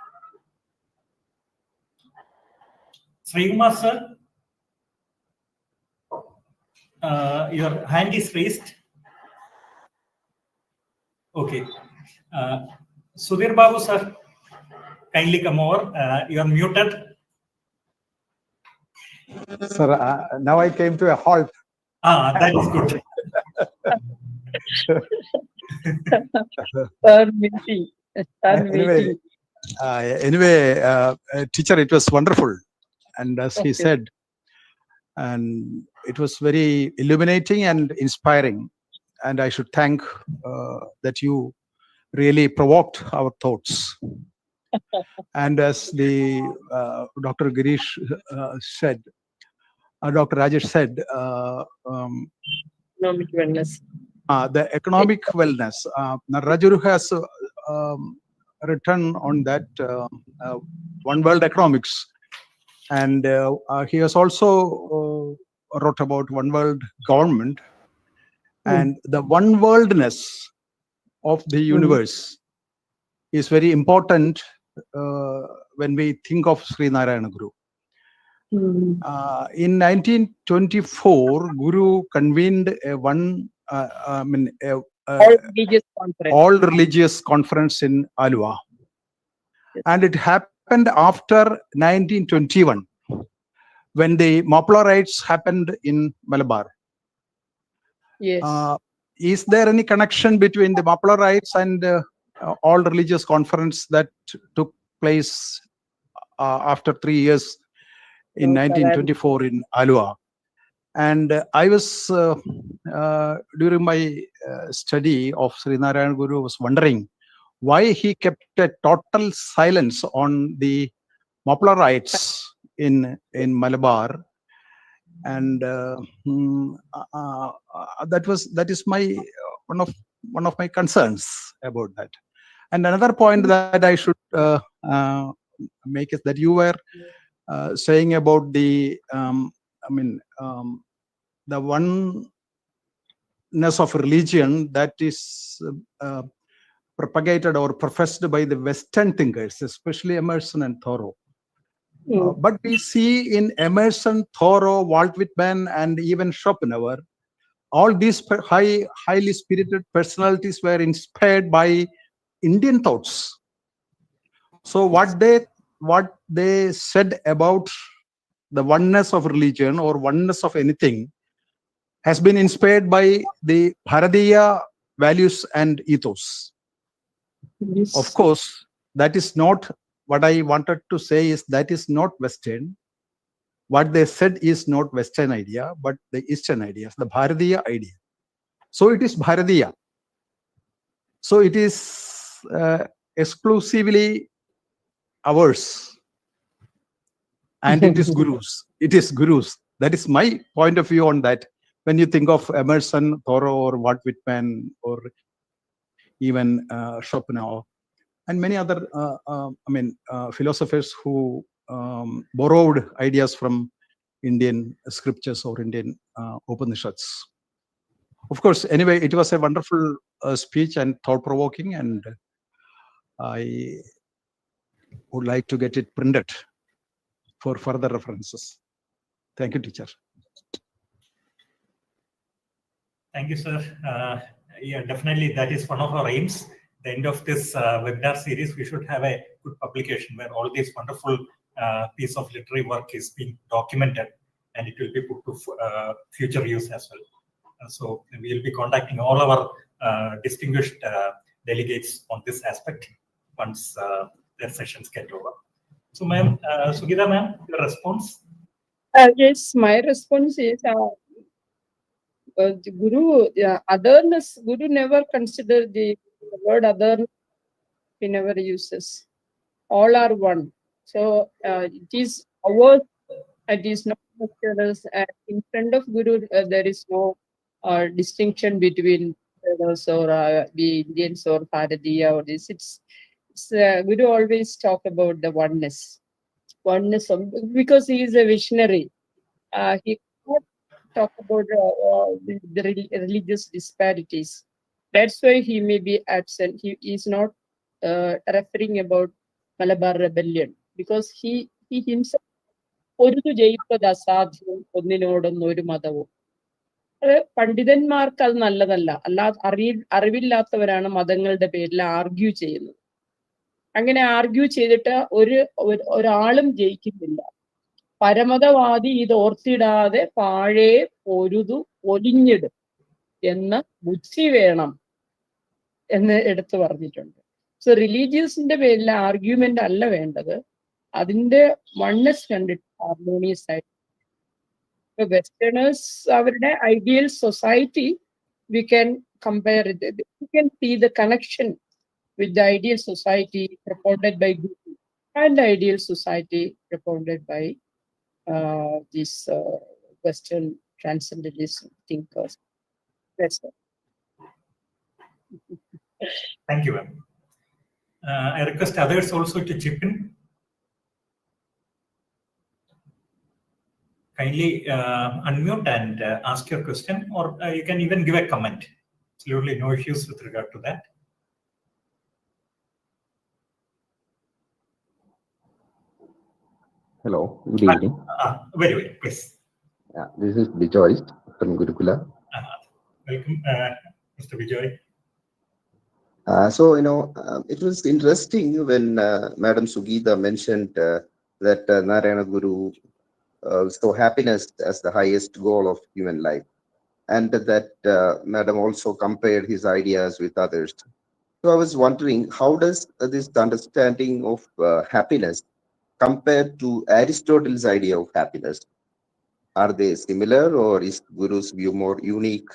Sree Kumar sir, your hand is raised. Okay. Sudhir Babu sir, kindly come over. You are muted. Sir, now I came to a halt. That is good. Sir, meeting. Anyway, Anyway, teacher, it was wonderful. And as he Okay. said, and it was very illuminating and inspiring. And I should thank that you really provoked our thoughts. And as the Dr. Girish said, Dr. Rajesh said, Economic wellness. the economic wellness. Rajuru has written on that One World Economics, and he has also wrote about One World Government, and the one worldness of the universe is very important when we think of Sree Narayana Guru. In 1924, Guru convened a all religious conference in Alua, and it happened after 1921 when the Mapla riots happened in Malabar. Yes. Is there any connection between the Mapla riots and all religious conference that took place after 3 years in 1924 in Alua? And I was, during my study of Sree Narayana Guru, was wondering why he kept a total silence on the Mapla riots in Malabar. And that is my one of my concerns about that. And another point that I should make is that you were saying about the the oneness of religion that is propagated or professed by the Western thinkers, especially Emerson and Thoreau. But we see in Emerson, Thoreau, Walt Whitman, and even Schopenhauer, all these highly spirited personalities were inspired by Indian thoughts. So what they said about the oneness of religion or oneness of anything has been inspired by the Bharatiya values and ethos. Yes. Of course, that is not what I wanted to say. Is that is not Western. What they said is not Western idea, but the Eastern ideas, the Bharatiya idea. So it is Bharatiya. So it is exclusively ours, and it is Gurus. It is Gurus. That is my point of view on that. When you think of Emerson, Thoreau, or Walt Whitman, or even Schopenhauer, and many other philosophers who borrowed ideas from Indian scriptures or Indian Upanishads. Of course, anyway, it was a wonderful speech and thought-provoking, and I would like to get it printed for further references. Thank you, teacher. Thank you, sir. Yeah, definitely that is one of our aims. The end of this webinar series, we should have a good publication where all this wonderful piece of literary work is being documented, and it will be put to future use as well. So we will be contacting all our distinguished delegates on this aspect once their sessions get over. So, ma'am, Sugeetha, ma'am, your response? Yes, my response is Guru, otherness. Guru never considered the word other. He never uses. All are one. So it is ours. It is not others. In front of Guru, there is no distinction between others or the Indians or Bharatiya or this. It's Guru always talk about the oneness of, because he is a visionary. He cannot talk about the religious disparities. That's why he may be absent. He is not referring about Malabar rebellion, because he himself പണ്ഡിതന്മാർക്ക് അത് നല്ലതല്ല. അറിവില്ലാത്തവരാണ് മതങ്ങളുടെ പേരിൽ argue ചെയ്യുന്നത്. അങ്ങനെ argue ചെയ്തിട്ട് ഒരാളും ജയിക്കുന്നില്ല. പരമതവാദി ഇത് ഓർത്തിടാതെ പാഴേ പൊരുതു ഒലിഞ്ഞിടും എന്ന ബുദ്ധി വേണം എന്ന് എടുത്തു പറഞ്ഞിട്ടുണ്ട്. സോ റിലീജിയസിന്റെ പേരിൽ ആർഗ്യുമെന്റ് അല്ല വേണ്ടത്, അതിന്റെ വൺനെസ് കണ്ടിട്ട് ഹാർമോണിയസ് ആയിട്ട് വെസ്റ്റേണേഴ്സ് അവരുടെ ideal society we can compare it. We can see the connection with the ideal society propounded by Guru and the ideal society propounded by these Western transcendentalist thinkers. That's it. Thank you, ma'am. I request others also to chip in. Kindly unmute and ask your question, or you can even give a comment. Absolutely no issues with regard to that. Hello, good evening. Very well, please. Yeah, this is Bijoy from Gurukula. Welcome, Mr. Bijoy. So, it was interesting when Madam Sugeetha mentioned that Narayana Guru saw happiness as the highest goal of human life, and that Madam also compared his ideas with others. So I was wondering, how does this understanding of happiness compare to Aristotle's idea of happiness? Are they similar, or is Guru's view more unique?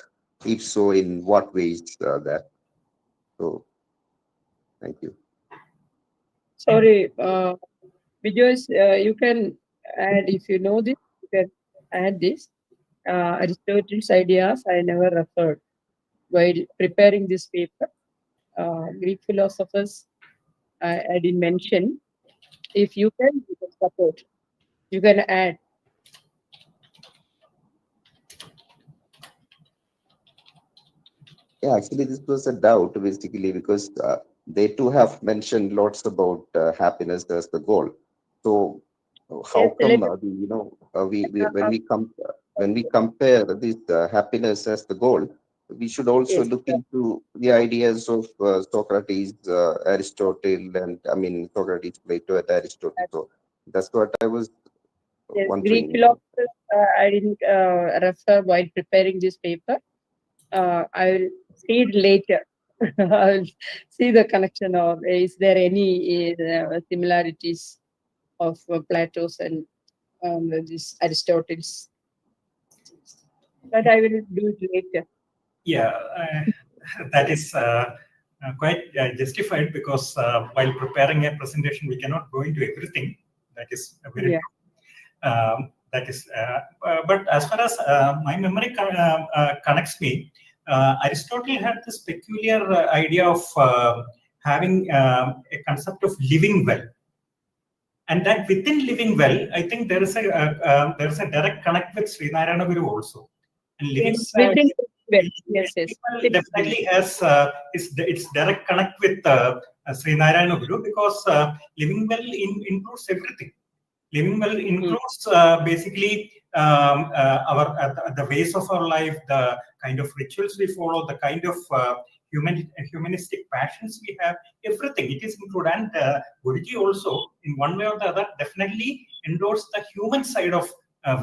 If so, in what ways that? So, thank you. Sorry, Vijay, you can add, if you know this, you can add this. Aristotle's ideas I never referred while preparing this paper. Greek philosophers I didn't mention. If you can support, you can add. Yeah, actually, this was a doubt basically because they too have mentioned lots about happiness as the goal. So, how Yes, come let when we compare this happiness as the goal, we should also Yes, look sir. into the ideas of Socrates, Aristotle, and Socrates, Plato, and Aristotle. So that's what I was Yes, wondering. Greek philosophers I didn't refer while preparing this paper. I will see it later. I will see the connection, or is there any similarities of Plato's and this Aristotle's. But I will do it later. Yeah, that is quite justified because while preparing a presentation, we cannot go into everything. That is very Yeah. that is. But as far as my memory connects me, Aristotle had this peculiar idea of having a concept of living well. And that within living well, I think there is a direct connect with Sree Narayana Guru also. And living Yes, within yes. definitely has its direct connect with Sree Narayana Guru because living well includes everything. Living well includes basically the ways of our life, the kind of rituals we follow, the kind of humanistic passions we have, everything. It is included. And Guruji also, in one way or the other, definitely endorsed the human side of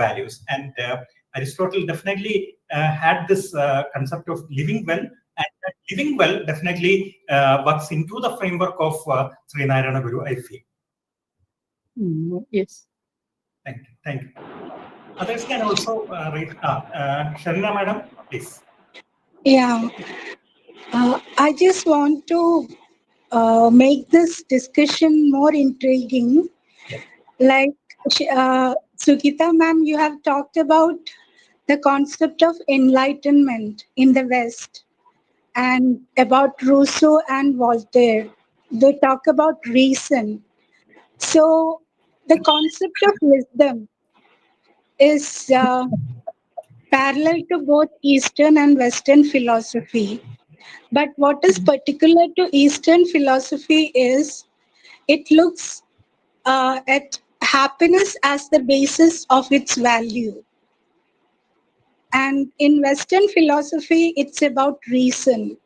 values. And Aristotle definitely had this concept of living well. And living well definitely works into the framework of Sree Narayana Guru, I feel. Yes. Thank you. Thank you. Others can also read. Sharina, madam, please. Yeah. I just want to make this discussion more intriguing. Yeah. Like Sugeetha ma'am, you have talked about the concept of enlightenment in the West and about Rousseau and Voltaire. They talk about reason. So the concept of wisdom is parallel to both Eastern and Western philosophy. But what is particular to Eastern philosophy is it looks at happiness as the basis of its value. And in Western philosophy, it's about reason.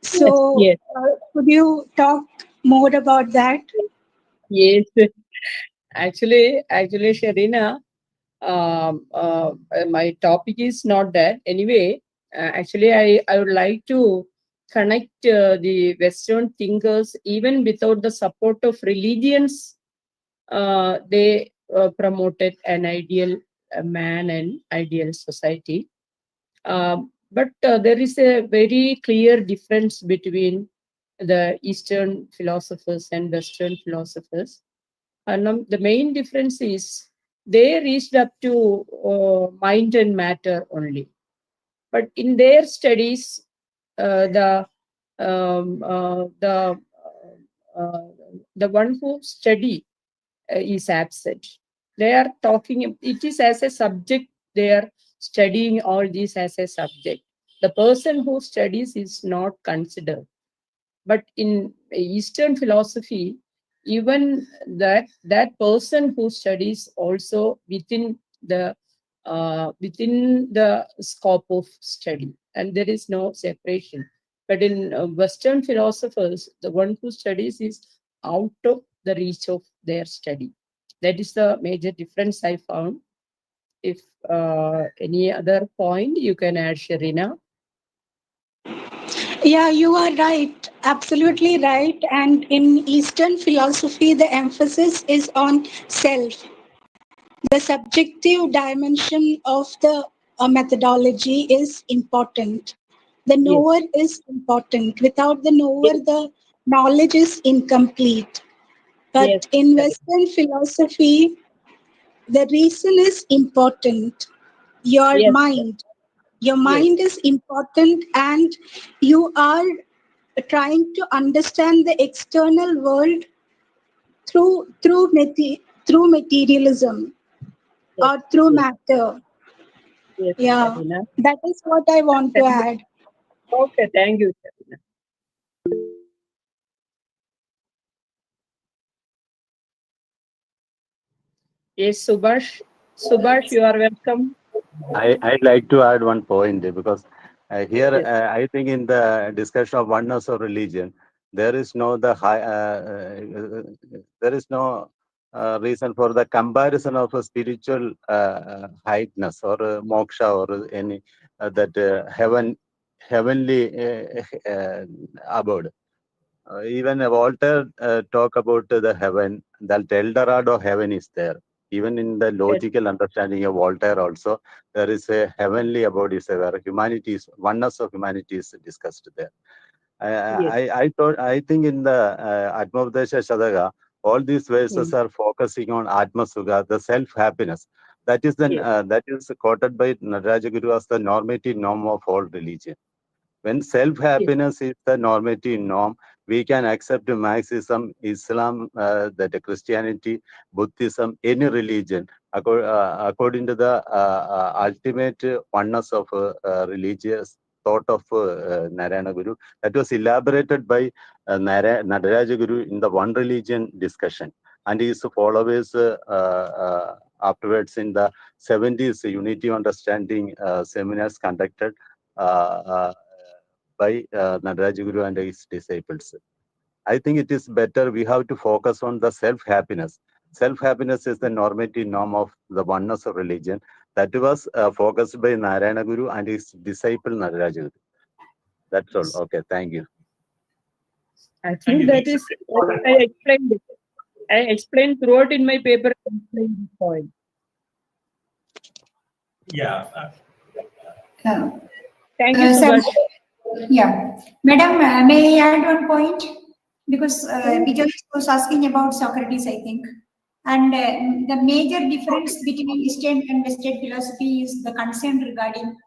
So, Yes. could you talk more about that? Yes. Actually, Sharina, my topic is not that. Anyway, actually, I would like to connect the Western thinkers, even without the support of religions. They promoted an ideal man and ideal society. But there is a very clear difference between the Eastern philosophers and Western philosophers. And the main difference is they reached up to mind and matter only. But in their studies, the one who study is absent. They are talking, it is as a subject, they are studying all these as a subject. The person who studies is not considered. But in Eastern philosophy, even that person who studies also within the scope of study, and there is no separation. But in Western philosophers, the one who studies is out of the reach of their study. That is the major difference I found. If any other point, you can add, Sharina. Yeah, you are right. Absolutely right. And in Eastern philosophy, the emphasis is on self. The subjective dimension of the methodology is important. The knower is important. Without the knower, the knowledge is incomplete. Yes. But in Western philosophy, the reason is important. Your Yes. mind. Your mind is important, and you are trying to understand the external world through materialism Yes. or through Yes. matter. Yes, Yeah, Sharina. that is what I want to add. Okay, thank you, Sharina. Yes, Subhash. Subhash, you are welcome. I'd like to add one point because here Yes. I think in the discussion of oneness of religion, there is no there is no reason for the comparison of a spiritual heightness or moksha or any that heavenly abode. Even Walter talk about the heaven, the El Dorado heaven is there. Even in the logical understanding of Voltaire also, there is a heavenly abode is where humanity is, oneness of humanity is discussed there. I think in the Atmavadesha Shadaka, all these verses are focusing on Atma Sukha, the self-happiness. That is that is quoted by Nataraja Guru as the normative norm of all religion. When self-happiness is the normative norm, we can accept Marxism, Islam, that Christianity, Buddhism, any religion, according to the ultimate oneness of religious thought of Narayana Guru. That was elaborated by Nataraja Guru in the one religion discussion. And his followers afterwards in the 70s, Unity Understanding seminars conducted by Nataraja Guru and his disciples. I think it is better we have to focus on the self-happiness. Self-happiness is the normative norm of the oneness of religion. That was focused by Narayana Guru and his disciple Nataraja Guru. That's all. Okay, thank you. I think that is what I explained. I explained throughout in my paper. I explained this point. Yeah. Thank you, Sir, Subhash. yeah. Madam, may I add one point? Because Vijay was asking about Socrates, I think. And the major difference between Eastern and Western philosophy is the concern regarding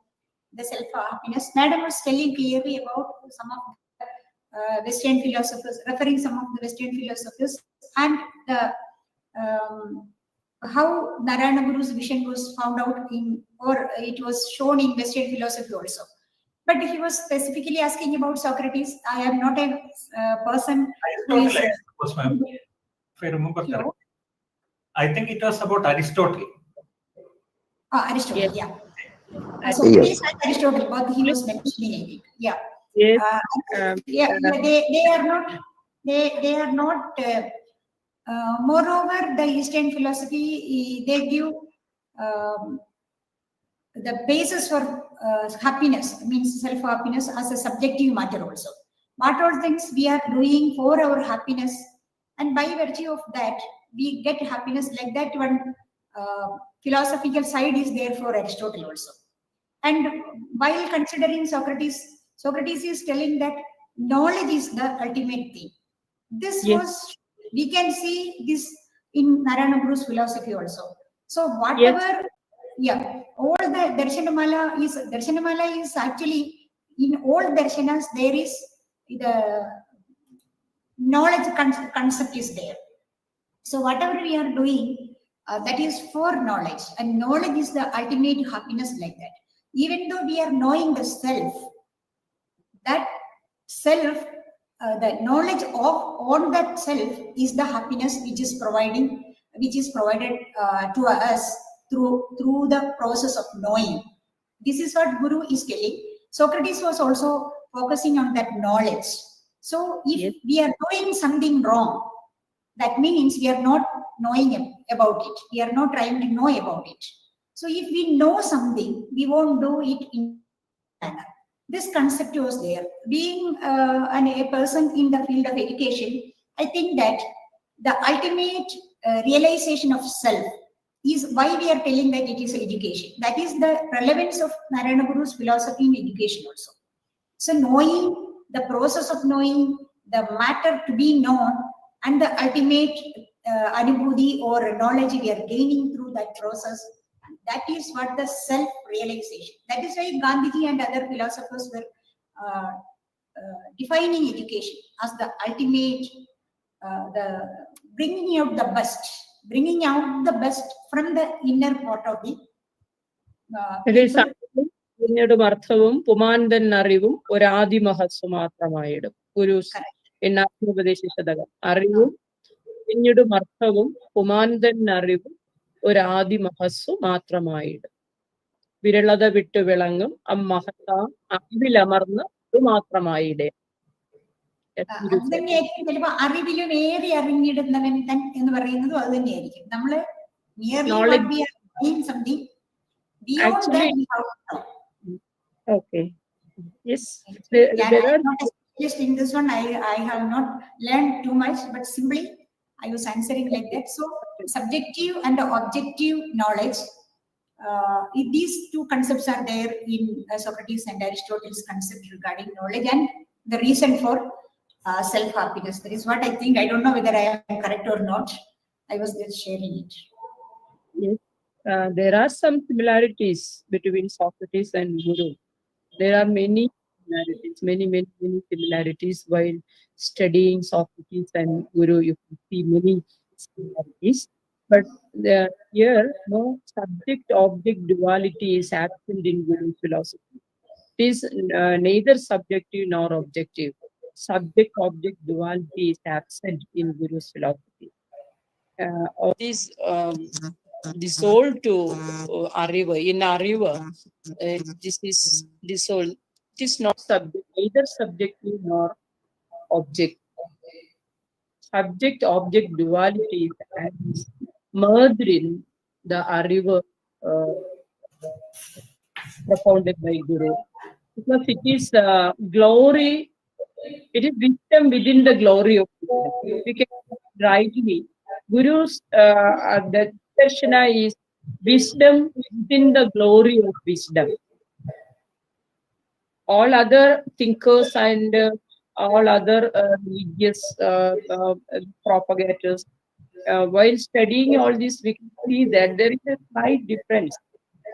the self-happiness. Madam was telling clearly about some of the Western philosophers, referring some of the Western philosophers, and the how Narayana Guru's vision was found out in, or it was shown in Western philosophy also. But he was specifically asking about Socrates. I am not a person who is. Aristotle, if I remember correctly. I think it was about Aristotle. Aristotle, Yes. yeah. Socrates and Aristotle, both he was mentioning, I think. Yeah. Yes. They are not. They are not. Moreover, the Eastern philosophy they give the basis for happiness, means self-happiness as a subjective matter also. What all things we are doing for our happiness, and by virtue of that, we get happiness. Like that one philosophical side is there for Aristotle also. And while considering Socrates, Socrates is telling that knowledge is the ultimate thing. This was, we can see this in Narayana Guru's philosophy also. So whatever, all the Darshanamala is actually, in all Darshanas, there is the knowledge concept is there. So whatever we are doing, that is for knowledge, and knowledge is the ultimate happiness, like that. Even though we are knowing the self, that self, the knowledge on that self is the happiness which is provided to us through the process of knowing. This is what Guru is telling. Socrates was also focusing on that knowledge. So if we are doing something wrong, that means we are not knowing about it. We are not trying to know about it. So if we know something, we won't do it in manner. This concept was there. Being a person in the field of education, I think that the ultimate realization of self is why we are telling that it is education. That is the relevance of Narayana Guru's philosophy in education also. So knowing, the process of knowing, the matter to be known, and the ultimate anubhuti or knowledge we are gaining through that process, that is what the self-realization. That is why Gandhiji and other philosophers were defining education as the ultimate, the bringing out the best from the inner part of the people. പിന്നീടും അർത്ഥവും പുമാന്തൻ അറിവും ഒരാദിമഹസ്വ മാത്രമായിടും. ഗുരു എണ്ണാത്മോപദേശ ശതകം. അറിവും പിന്നീടും അർത്ഥവും പുമാന്തൻ അറിവും ഒരാദിമഹസ്വ മാത്രമായിടും. വിരളത വിട്ടു വിളങ്ങും അമ്മഹത്താം അറിവിലമർന്ന് മാത്രമായിടേ. ചിലപ്പോ അറിവിലും ഏറെ അറിഞ്ഞിടുന്നവൻ എന്ന് പറയുന്നതും അത് തന്നെയായിരിക്കും. നമ്മള് something okay. Yes. Just in this one, I have not learned too much, but simply I was answering like that. So subjective and objective knowledge, these two concepts are there in Socrates and Aristotle's concept regarding knowledge and the reason for self-happiness. That is what I think. I don't know whether I am correct or not. I was just sharing it. Yes. There are some similarities between Socrates and Guru. There are many similarities while studying Socrates and Guru. You can see many similarities, but here no subject-object duality is absent in Guru's philosophy. It is neither subjective nor objective. Subject-object duality is absent in Guru's philosophy. All these the soul to Arriva. In Arriva, this is the soul. It is not subject, either subjective nor object. Subject-object duality is merged in the Arriva propounded by Guru. Because it is glory, it is wisdom within the glory of wisdom. We can rightly, Guru's the Darshana is wisdom within the glory of wisdom. All other thinkers and all other religious propagators, while studying all this, we can see that there is a slight difference.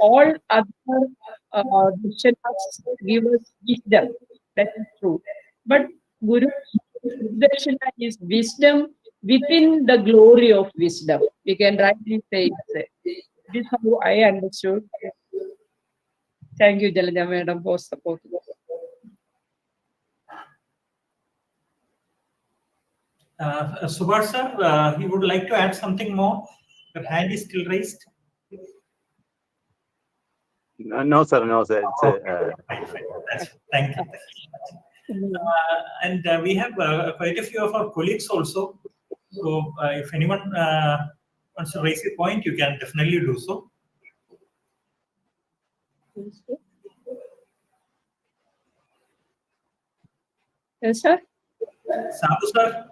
All other Darshanas give us wisdom, that is true. But Guru's Darshana is wisdom within the glory of wisdom. We can rightly say it. This is how I understood. Thank you, Jalanja Madam, for supporting. Subhash sir, you would like to add something more? Your hand is still raised. No, sir. Fine. Thank you. And we have quite a few of our colleagues also. So if anyone wants to raise a point, you can definitely do so. Yes, sir. Sadhu sir,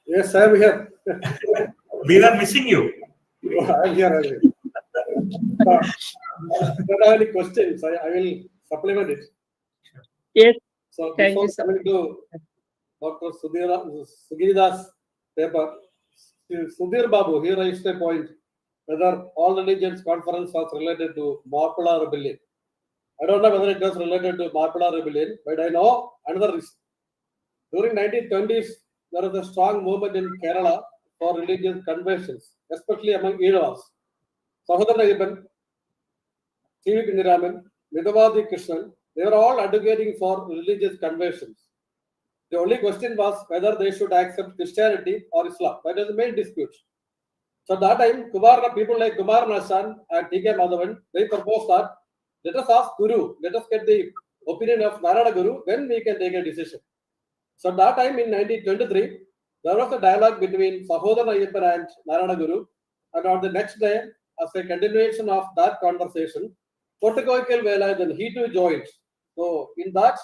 Yes, I am here. we were missing you. I am here. If I have any questions, I will supplement it. Yes. So Thank before you, sir. coming to Dr. Sugeetha's paper, Sudhir Babu, he raised a point whether all religions conference was related to Marpala rebellion. I don't know whether it was related to Marpala rebellion, but I know another reason. During 1920s, there was a strong movement in Kerala for religious conversions, especially among Elavas. Sahodara Ayappan, C.V. Pindiraman, Midavadi Krishnan, they were all advocating for religious conversions. The only question was whether they should accept Christianity or Islam. That was the main dispute. So at that time, people like Kumar Nasan and T.K. Madhavan, they proposed that let us ask Guru, let us get the opinion of Narayana Guru, then we can take a decision. So at that time in 1923, there was a dialogue between Sahodara Ayappan and Narayana Guru, and on the next day, as a continuation of that conversation, Kottakoikal Vela, then he too joined. So in that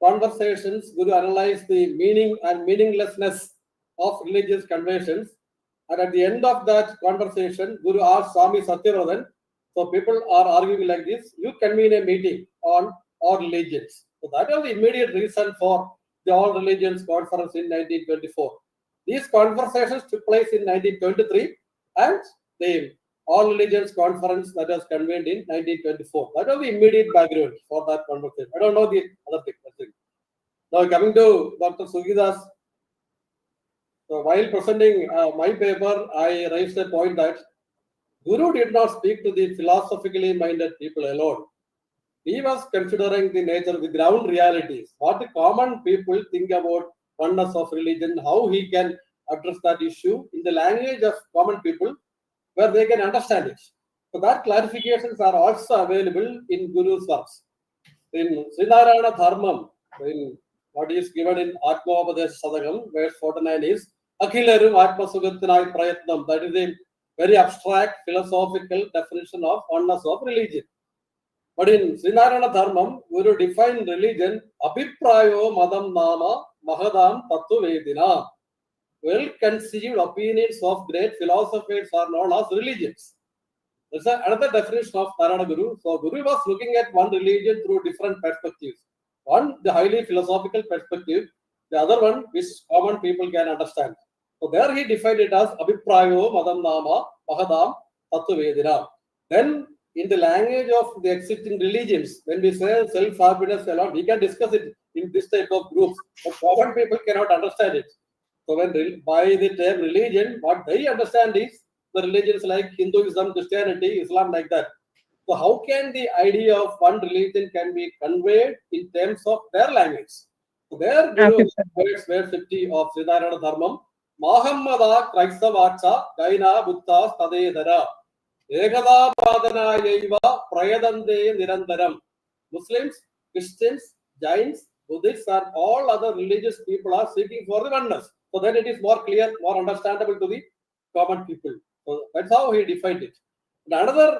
conversations, Guru analyzed the meaning and meaninglessness of religious conversions. And at the end of that conversation, Guru asked Swami Satyavradhan, so people are arguing like this, you convene a meeting on all religions. So that was the immediate reason for the All Religions Conference in 1924. These conversations took place in 1923 and the All Religions Conference that was convened in 1924. That was the immediate background for that conversation. I don't know the other thing. Now coming to Dr. Sugeetha's, so while presenting my paper, I raised a point that Guru did not speak to the philosophically minded people alone. He was considering the nature of the ground realities, what the common people think about oneness of religion, how he can address that issue in the language of common people where they can understand it. So that clarifications are also available in Guru's works. In Sree Narayana Dharma, in what is given in Atmopadesh Sadakam, verse 49 is Akhilarum Atma Sugathanai Prayatnam. That is a very abstract philosophical definition of oneness of religion. But in Sree Narayana Dharmam, Guru defined religion Abhiprayo Madam Nama Mahadam Tattva Vedina. Well-conceived opinions of great philosophers are known as religions. That's another definition of Narayana Guru. So Guru was looking at one religion through different perspectives. One, the highly philosophical perspective. The other one, which common people can understand. So there he defined it as Abhiprayo Madam Nama Mahadam Tattva Vedina. Then in the language of the existing religions, when we say self-happiness alone, we can discuss it in this type of groups, but common people cannot understand it. So when by the term religion, what they understand is the religions like Hinduism, Christianity, Islam, like that. So how can the idea of one religion can be conveyed in terms of their language? So there, Guru verse 50 of Sree Narayana Dharmam, Mahammada Kraistavacha Gaina Buddha Stadedara. Ekadapadhanayaiva Prayadante Nirantaram. Muslims, Christians, Jains, Buddhists, and all other religious people are seeking for the oneness. So then it is more clear, more understandable to the common people. So that's how he defined it. And another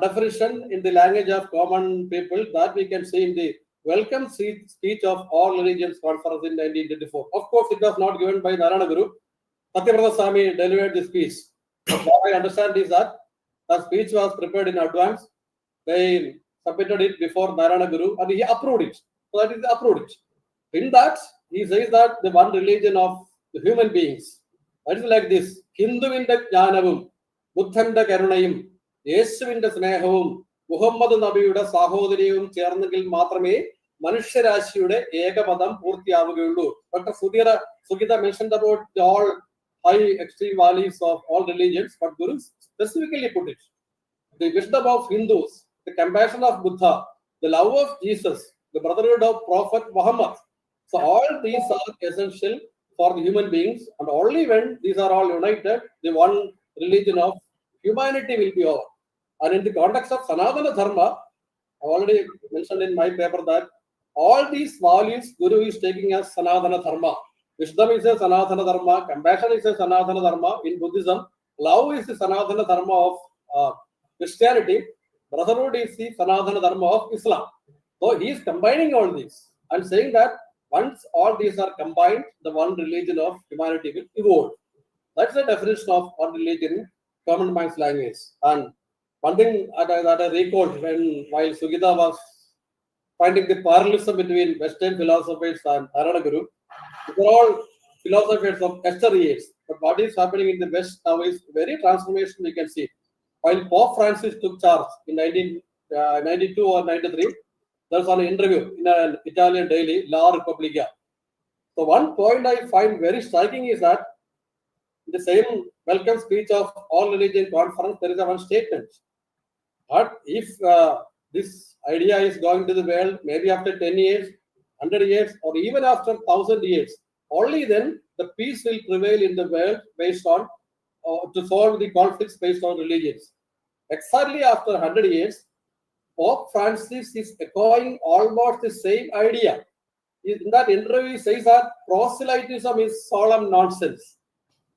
definition in the language of common people that we can see in the welcome speech of All Religions Conference in 1924. Of course, it was not given by Narayana Guru. Satyavrata Swami delivered the speech. What I understand is that the speech was prepared in advance. They submitted it before Narayana Guru and he approved it. So that is approved it. In that, he says that the one religion of the human beings, that is like this: Hinduvinda Jnanavum, Buddhanda Karunayum, Yesuvinda Snehavum, Muhammad Nabiyuda Sahodriyum, Chernagil Matrame, Manusharashiyude Ekapadam Purtiyavugulu. Dr. Sugeetha mentioned about the all high extreme valleys of all religions, but Guru specifically put it. The wisdom of Hindus, the compassion of Buddha, the love of Jesus, the brotherhood of Prophet Muhammad. So all these are essential for the human beings, and only when these are all united, the one religion of humanity will be over. And in the context of Sanatana Dharma, I already mentioned in my paper that all these values Guru is taking as Sanatana Dharma. Wisdom is a Sanatana Dharma, compassion is a Sanatana Dharma in Buddhism, love is the Sanatana Dharma of Christianity, brotherhood is the Sanatana Dharma of Islam. So he is combining all these and saying that once all these are combined, the one religion of humanity will evolve. That's the definition of one religion in common man's language. And one thing that I recalled while Sugeetha was finding the parallelism between Western philosophers and Narayana Guru, these are all philosophers of yesteryears. But what is happening in the West now is very transformation we can see. While Pope Francis took charge in 1992 or 93, there was an interview in an Italian daily, La Repubblica. So one point I find very striking is that in the same welcome speech of All Religion Conference, there is a one statement. But if this idea is going to the world, maybe after 10 years, 100 years, or even after 1,000 years, only then the peace will prevail in the world based on, to solve the conflicts based on religions. Exactly after 100 years, Pope Francis is echoing almost the same idea. In that interview, he says that proselytism is solemn nonsense.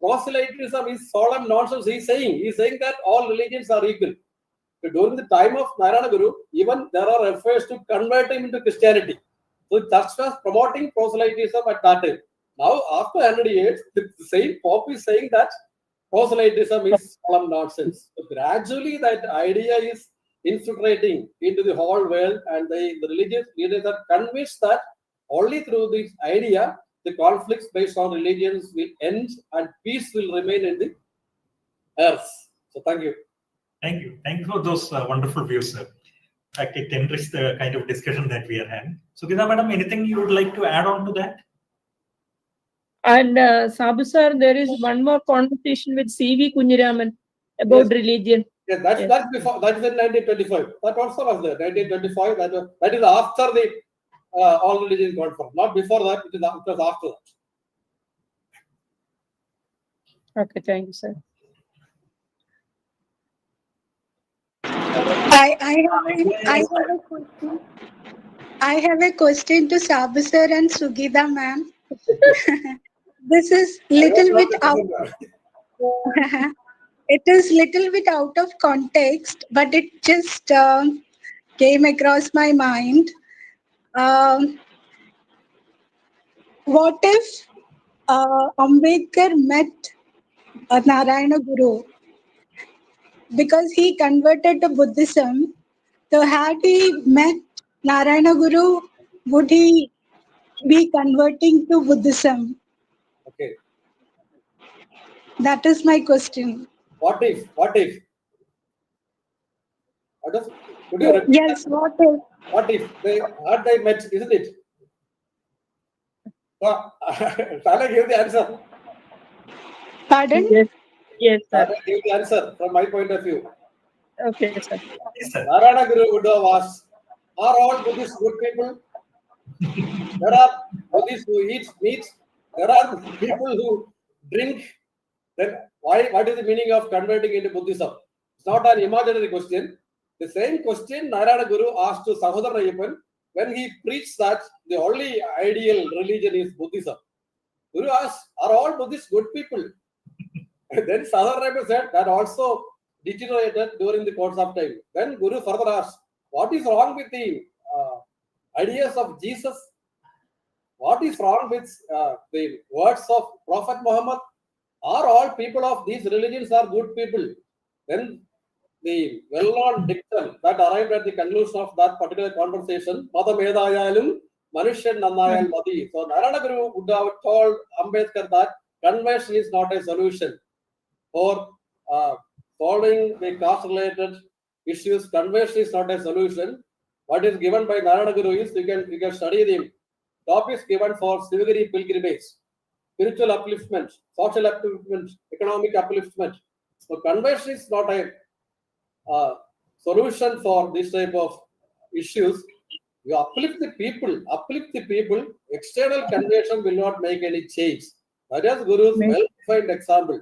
Proselytism is solemn nonsense. He's saying that all religions are equal. So during the time of Narayana Guru, even there are efforts to convert him into Christianity. So the church was promoting proselytism at that time. Now, after 100 years, the same Pope is saying that proselytism is solemn nonsense. So gradually, that idea is infiltrating into the whole world, and the religious leaders are convinced that only through this idea, the conflicts based on religions will end and peace will remain in the earth. So, thank you. Thank you. Thank you for those wonderful views, sir. In fact, it enriches the kind of discussion that we are having. Sugeetha madam, anything you would like to add on to that? And Sabu sir, there is one more conversation with C.V. Kunyiraman about religion. Yeah, that's before. That is in 1925. That also was there. 1925. That is after the All Religion Conference. Not before that. It was after that. Okay, thank you, sir. I have a question to Sabu sir and Sugeetha ma'am. This is little bit out. It is little bit out of context, but it just came across my mind. What if Ambedkar met Narayana Guru because he converted to Buddhism? So had he met Narayana Guru, would he be converting to Buddhism? Okay. That is my question. What if? What if? Could you repeat Yes, that? what if? What if they met? Isn't it? Shall I give the answer? Pardon? Yes, sir. Shall I give the answer from my point of view? Okay, sir. Yes, sir. Narayana Guru would have asked, are all Buddhists good people? There are Buddhists who eat meat. There are people who drink. Then what is the meaning of converting into Buddhism? It's not an imaginary question. The same question Narayana Guru asked to Sahodara Ayyappan when he preached that the only ideal religion is Buddhism. Guru asked, are all Buddhists good people? And then Sahodara Ayyappan said that also deteriorated during the course of time. Then Guru further asked, what is wrong with the ideas of Jesus? What is wrong with the words of Prophet Muhammad? Are all people of these religions are good people? Then the well-known dictum that arrived at the conclusion of that particular conversation, Madamedayalum, Manushan Nanayal Madi. So Narayana Guru would have told Ambedkar that conversion is not a solution for solving the caste-related issues. Conversion is not a solution. What is given by Narayana Guru is you can study the topics given for Sivagiri pilgrimage, spiritual upliftment, social upliftment, economic upliftment. So conversion is not a solution for this type of issues. You uplift the people. External conversion will not make any change. That is Guru's well-defined example.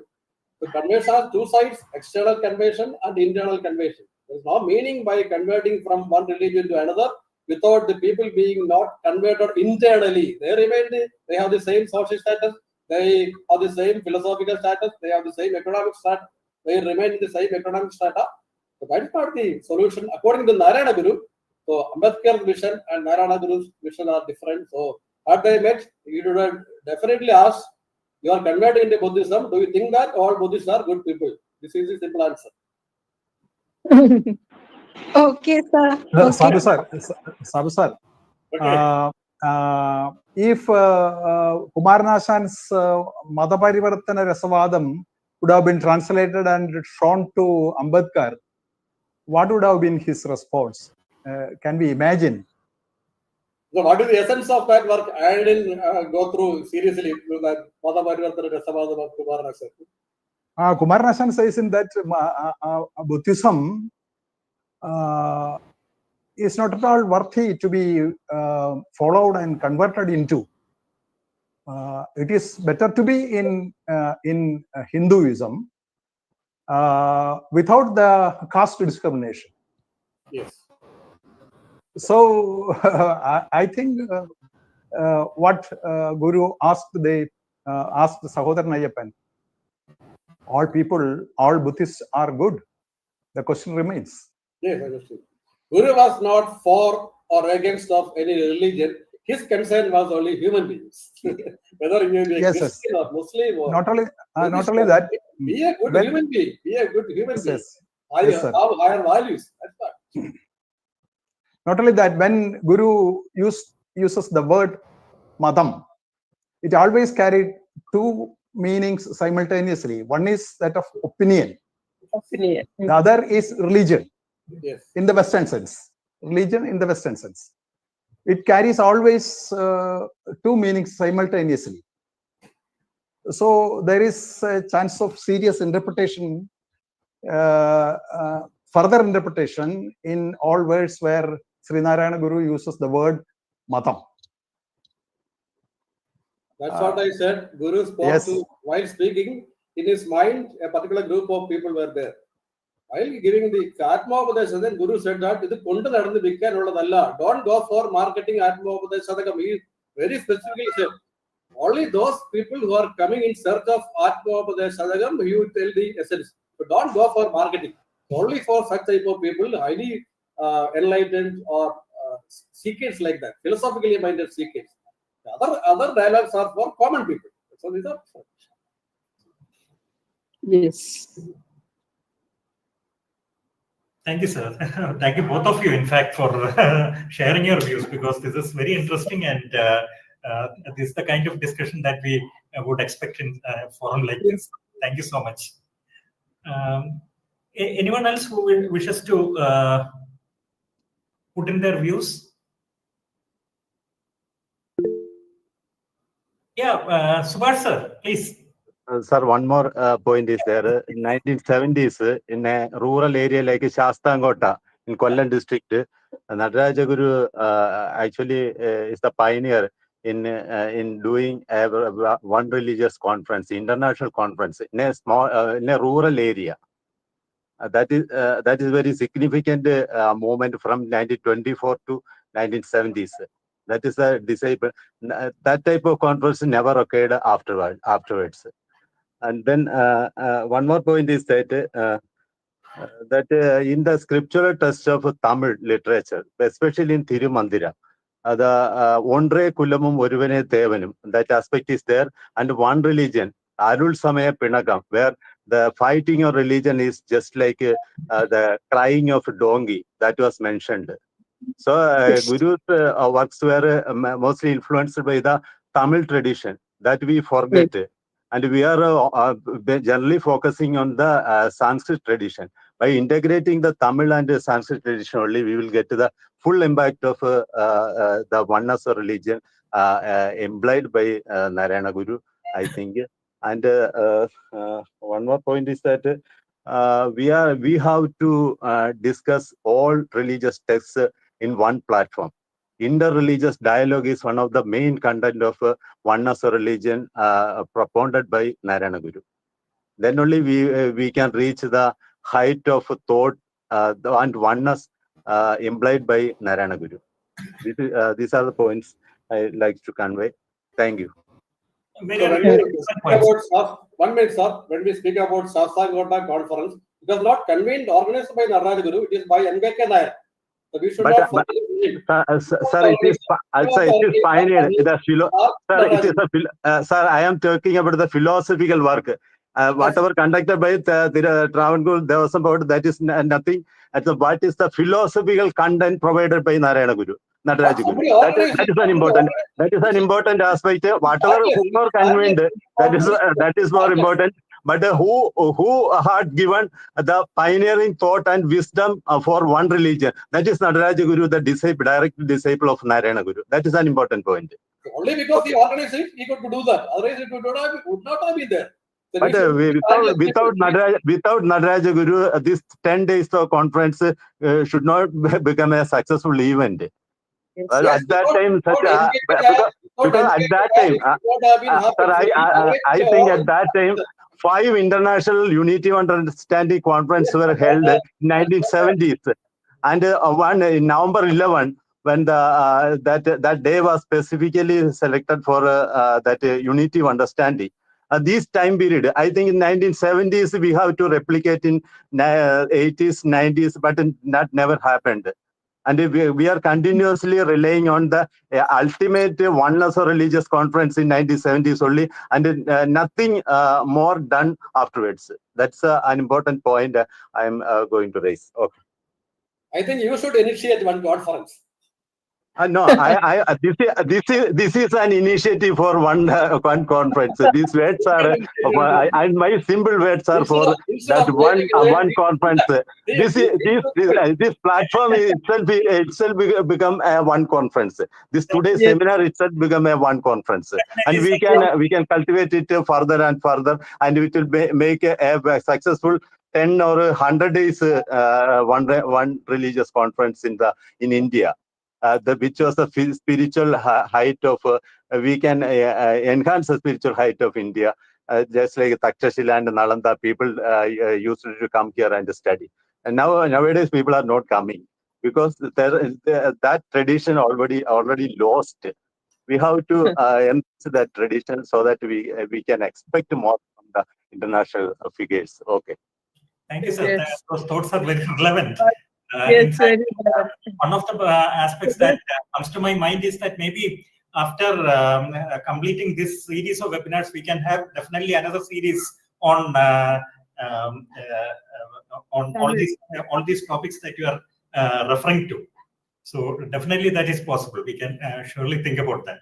So conversion has two sides: external conversion and internal conversion. There is no meaning by converting from one religion to another without the people being not converted internally. They have the same social status, they have the same philosophical status, they have the same economic status, they remain in the same economic strata. So that is not the solution. According to Narayana Guru, So Ambedkar's vision and Narayana Guru's vision are different. So had they met, you would have definitely asked, you are converted into Buddhism. Do you think that all Buddhists are good people? This is the simple answer. Okay, sir. Okay. Sabu sir, Sabu sir. Okay. If Kumaranashan's Madaparivartana Rasavadam would have been translated and shown to Ambedkar, what would have been his response? Can we imagine? So what is the essence of that work? I didn't go through seriously that Madaparivartana Rasavadam of Kumaranashan. Kumaranashan says in that Buddhism is not at all worthy to be followed and converted into. It is better to be in Hinduism without the caste discrimination. Yes. So I think what Guru asked Sahodar Nayappan, all people, all Buddhists are good. The question remains. Yes, understood. Guru was not for or against of any religion. His concern was only human beings. Whether you be a Yes, Christian or Muslim or not only Buddhist, that. be a good human being. Be a good human being. Yes, yes, sir. Have higher values. That's what. Not only that, when Guru uses the word madam, it always carried two meanings simultaneously. One is that of opinion. Opinion. The other is religion. Yes. In the Western sense. Religion in the Western sense. It carries always two meanings simultaneously. So there is a chance of serious interpretation, further interpretation in all words where Sree Narayana Guru uses the word matam. That's what I said. Guru spoke to, while speaking, in his mind, a particular group of people were there. While giving the Atma-upadesha, then Guru said that don't go for marketing Atma-upadesha. He very specifically said, only those people who are coming in search of Atma-upadesha, he will tell the essence. But don't go for marketing. Only for such type of people, highly enlightened or seekers like that, philosophically minded seekers. Other dialogues are for common people. So these are. Yes. Thank you, sir. Thank you, both of you, in fact, for sharing your views, because this is very interesting, and this is the kind of discussion that we would expect in a forum like this. Thank you so much. Anyone else who wishes to put in their views? Yeah, Subhash sir, please. Sir, one more point is there. In 1970s, in a rural area like Shastangota in Kollam district, Nataraja Guru actually is the pioneer in doing one religious conference, international conference in a small in a rural area. That is very significant moment from 1924 to 1970s. That is a disciple. That type of conference never occurred afterwards. And then one more point is that in the scriptural text of Tamil literature, especially in Thirumandira, the Ondre Kulamum Uruvane Devanum, that aspect is there, and one religion, Arul Samaya Pinagam, where the fighting of religion is just like the crying of a donkey that was mentioned. So Guru's works were mostly influenced by the Tamil tradition that we forget. And we are generally focusing on the Sanskrit tradition. By integrating the Tamil and the Sanskrit tradition only, we will get to the full impact of the oneness of religion implied by Narayana Guru, I think. And one more point is that we have to discuss all religious texts in one platform. Inter-religious dialogue is one of the main content of oneness of religion propounded by Narayana Guru. Then only we can reach the height of thought and oneness implied by Narayana Guru. These are the points I like to convey. Thank you. So when we speak about when we speak about Shastangota conference, it was not convened, organized by Narayana Guru. It is by NBK Nair. So we should But, not forget him. sir, it is pioneered. Sir, it is sir, I am talking about the philosophical work. Whatever conducted by the Travancore Devasam Board, that is nothing. What is the philosophical content provided by Narayana Guru? Nataraj Guru. That is an important aspect. Whatever whoever convened, that is more important. But who had given the pioneering thought and wisdom for one religion? That is Nataraj Guru, the direct disciple of Narayana Guru. That is an important point. Only because he organized it, he could do that. Otherwise, it would not have been there. So but without Nataraj Guru, this 10 days of conference should not become a successful event. Well, at that time, because at that time, sir, I think at that time, 5 international unity and understanding conferences were held in 1970s, and one in November 11, when the that day was specifically selected for that unity of understanding. This time period, I think in 1970s we have to replicate in 80s, 90s, but that never happened. And we are continuously relying on the ultimate oneness of religious conference in 1970s only, and nothing more done afterwards. That's an important point I am going to raise. Okay. I think you should initiate one conference. No, this is an initiative for one conference. These words are, and my simple words are for that one conference. This platform itself become a one conference. This today's seminar itself become a one conference, and we can cultivate it further and further, and it will make a successful 10 or 100 days one religious conference in India. Which was the spiritual height of, we can enhance the spiritual height of India, just like Takshashila and Nalanda, people used to come here and study. And nowadays people are not coming because that tradition already lost. We have to enhance that tradition so that we can expect more from the international figures. Okay. Thank you, sir. Yes. Those thoughts are very relevant. Yes, in fact, very one of the aspects that comes to my mind is that maybe after completing this series of webinars, we can have definitely another series on all these topics that you are referring to. So definitely that is possible. We can surely think about that,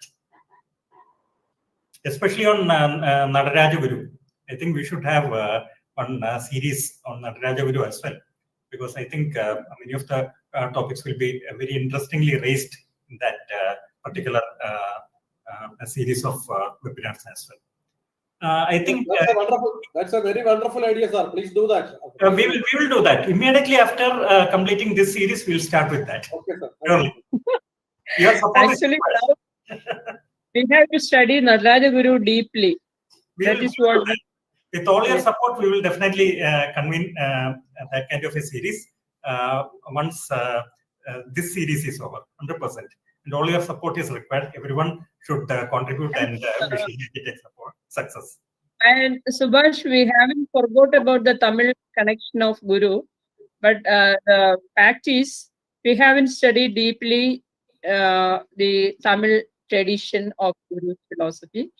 especially on Nataraja Guru. I think we should have one series on Nataraja Guru as well, because I think many of the topics will be very interestingly raised in that particular series of webinars as well. I think that's a very wonderful idea, sir. Please do that. We will do that immediately after completing this series. We'll start with that. Okay, sir. Surely. Your support Actually, we have to study Nataraja Guru deeply. That is what. With all your support, we will definitely convene that kind of a series once this series is over, 100%. And all your support is required. Everyone should contribute, and we should get a support success. And Subhash, we haven't forgot about the Tamil connection of Guru, but the fact is we haven't studied deeply the Tamil tradition of Guru's philosophy.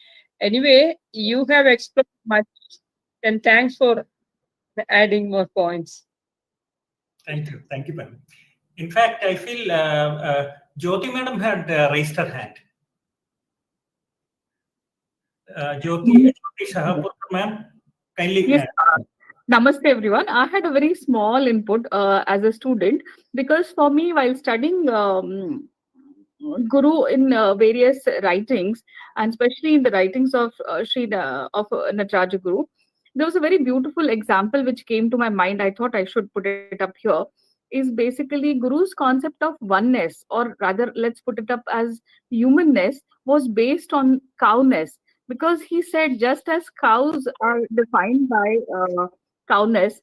Anyway, you have explored much, and thanks for adding more points. Thank you, ma'am. In fact, I feel Jyoti madam had raised her hand. Jyoti Shahapur ma'am, kindly. Yes. Namaste everyone. I had a very small input as a student, because for me, while studying Guru in various writings, and especially in the writings of Nataraja Guru, there was a very beautiful example which came to my mind. I thought I should put it up here. Is basically Guru's concept of oneness, or rather, let's put it up as humanness, was based on cowness. Because he said, just as cows are defined by cowness,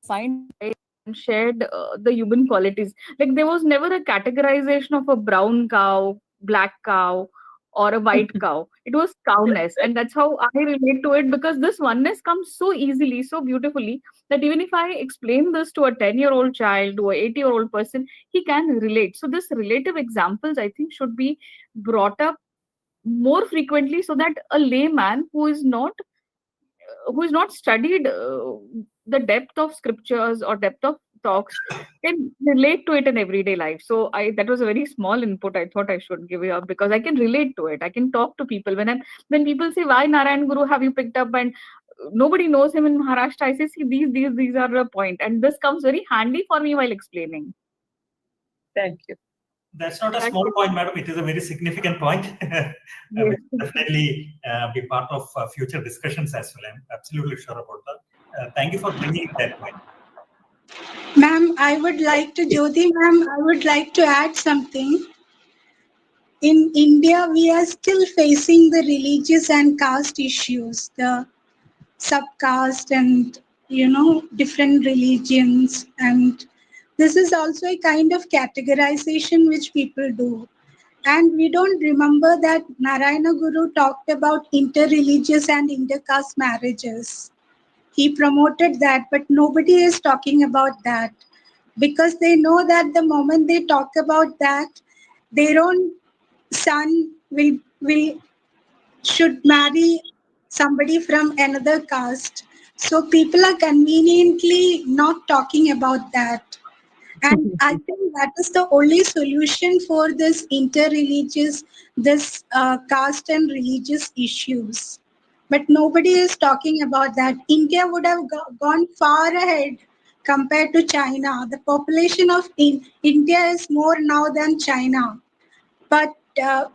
defined by shared the human qualities. Like there was never a categorization of a brown cow, black cow, or a white cow. It was cowness. And that's how I relate to it, because this oneness comes so easily, so beautifully, that even if I explain this to a 10-year-old child, to a 80-year-old person, he can relate. So this relative examples, I think, should be brought up more frequently, so that a layman who is not studied the depth of scriptures or depth of talks can relate to it in everyday life. So that was a very small input I thought I should give you, because I can relate to it. I can talk to people when people say, why Narayan Guru have you picked up, and nobody knows him in Maharashtra, I say, see, these are the point, and this comes very handy for me while explaining. Thank you. That's not a small point, madam. It is a very significant point. Yes. Will definitely be part of future discussions as well. I'm absolutely sure about that. Thank you for bringing that point. Ma'am, I would like to, Jyoti ma'am, I would like to add something. In India, we are still facing the religious and caste issues, the subcaste and, different religions. And this is also a kind of categorization which people do. And we don't remember that Narayana Guru talked about interreligious and intercaste marriages. He promoted that, but nobody is talking about that, because they know that the moment they talk about that, their own son should marry somebody from another caste. So people are conveniently not talking about that. And I think that is the only solution for this interreligious, this caste and religious issues. But nobody is talking about that. India would have gone far ahead compared to China. The population of India is more now than China. But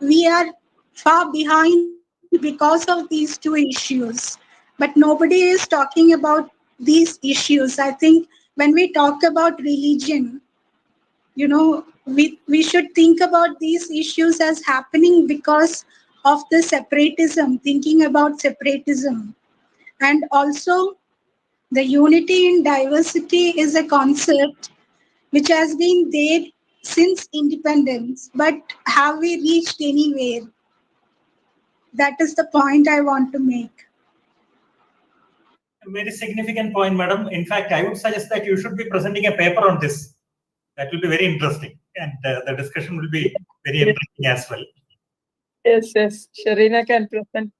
we are far behind because of these two issues. But nobody is talking about these issues. I think when we talk about religion, we should think about these issues as happening because of the separatism, thinking about separatism. And also, the unity in diversity is a concept which has been there since independence, but have we reached anywhere? That is the point I want to make. A very significant point, madam. In fact, I would suggest that you should be presenting a paper on this. That will be very interesting, and the discussion will be very interesting as well. Yes. Sharina can present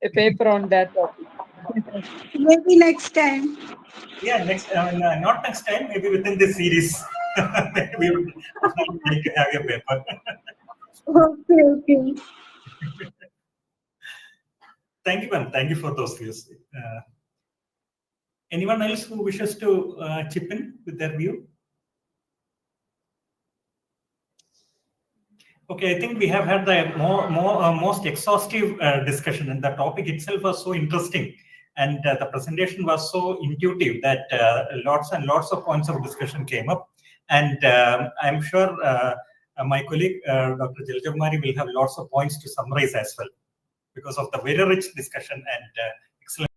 a paper on that topic. Maybe next time. Yeah, not next time, maybe within this series. We would like to have a paper. Okay. Thank you, ma'am. Thank you for those views. Anyone else who wishes to chip in with their view? Okay, I think we have had the most exhaustive discussion, and the topic itself was so interesting, and the presentation was so intuitive that lots and lots of points of discussion came up. And I'm sure my colleague, Dr. Jalja Kumari, will have lots of points to summarize as well, because of the very rich discussion and excellent.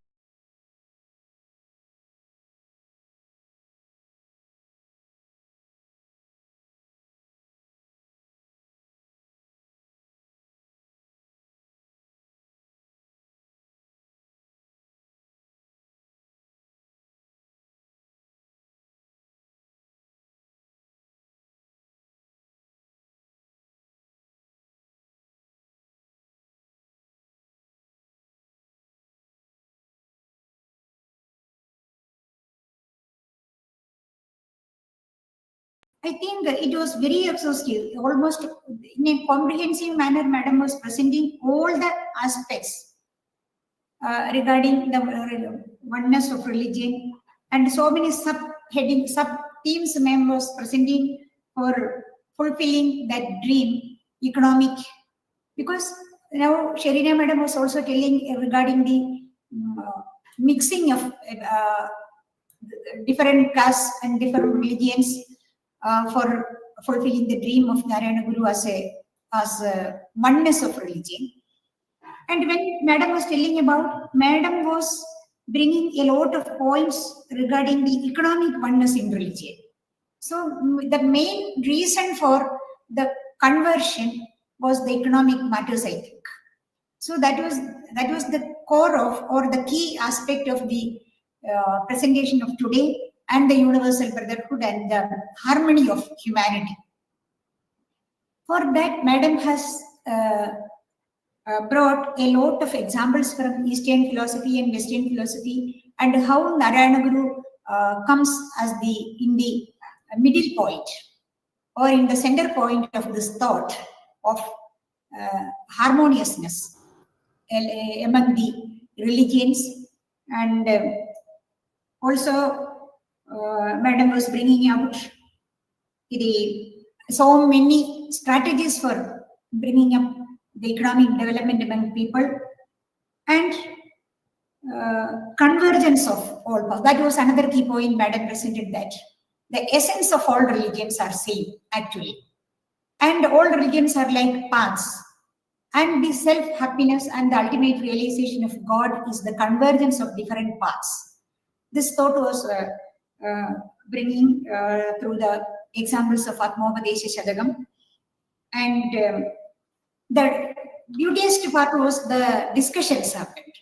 I think it was very exhaustive, almost in a comprehensive manner. Madam was presenting all the aspects regarding the oneness of religion, and so many sub-heading, sub-teams members presenting for fulfilling that dream, economic. Because now Sree Madam was also telling regarding the mixing of different castes and different religions for fulfilling the dream of Narayana Guru as a oneness of religion. And when Madam was telling about, Madam was bringing a lot of points regarding the economic oneness in religion. So the main reason for the conversion was the economic matters, I think. So that was the core of, or the key aspect of the presentation of today, and the universal brotherhood and the harmony of humanity. For that, Madam has brought a lot of examples from Eastern philosophy and Western philosophy, and how Narayana Guru comes as in the middle point, or in the center point of this thought of harmoniousness among the religions. And also Madam was bringing out so many strategies for bringing up the economic development among people, and convergence of all. That was another key point Madam presented, that the essence of all religions are same actually, and all religions are like paths, and the self-happiness and the ultimate realization of God is the convergence of different paths. This thought was bringing through the examples of Atmopadesha Shadagam. And the beautiest part was the discussions happened.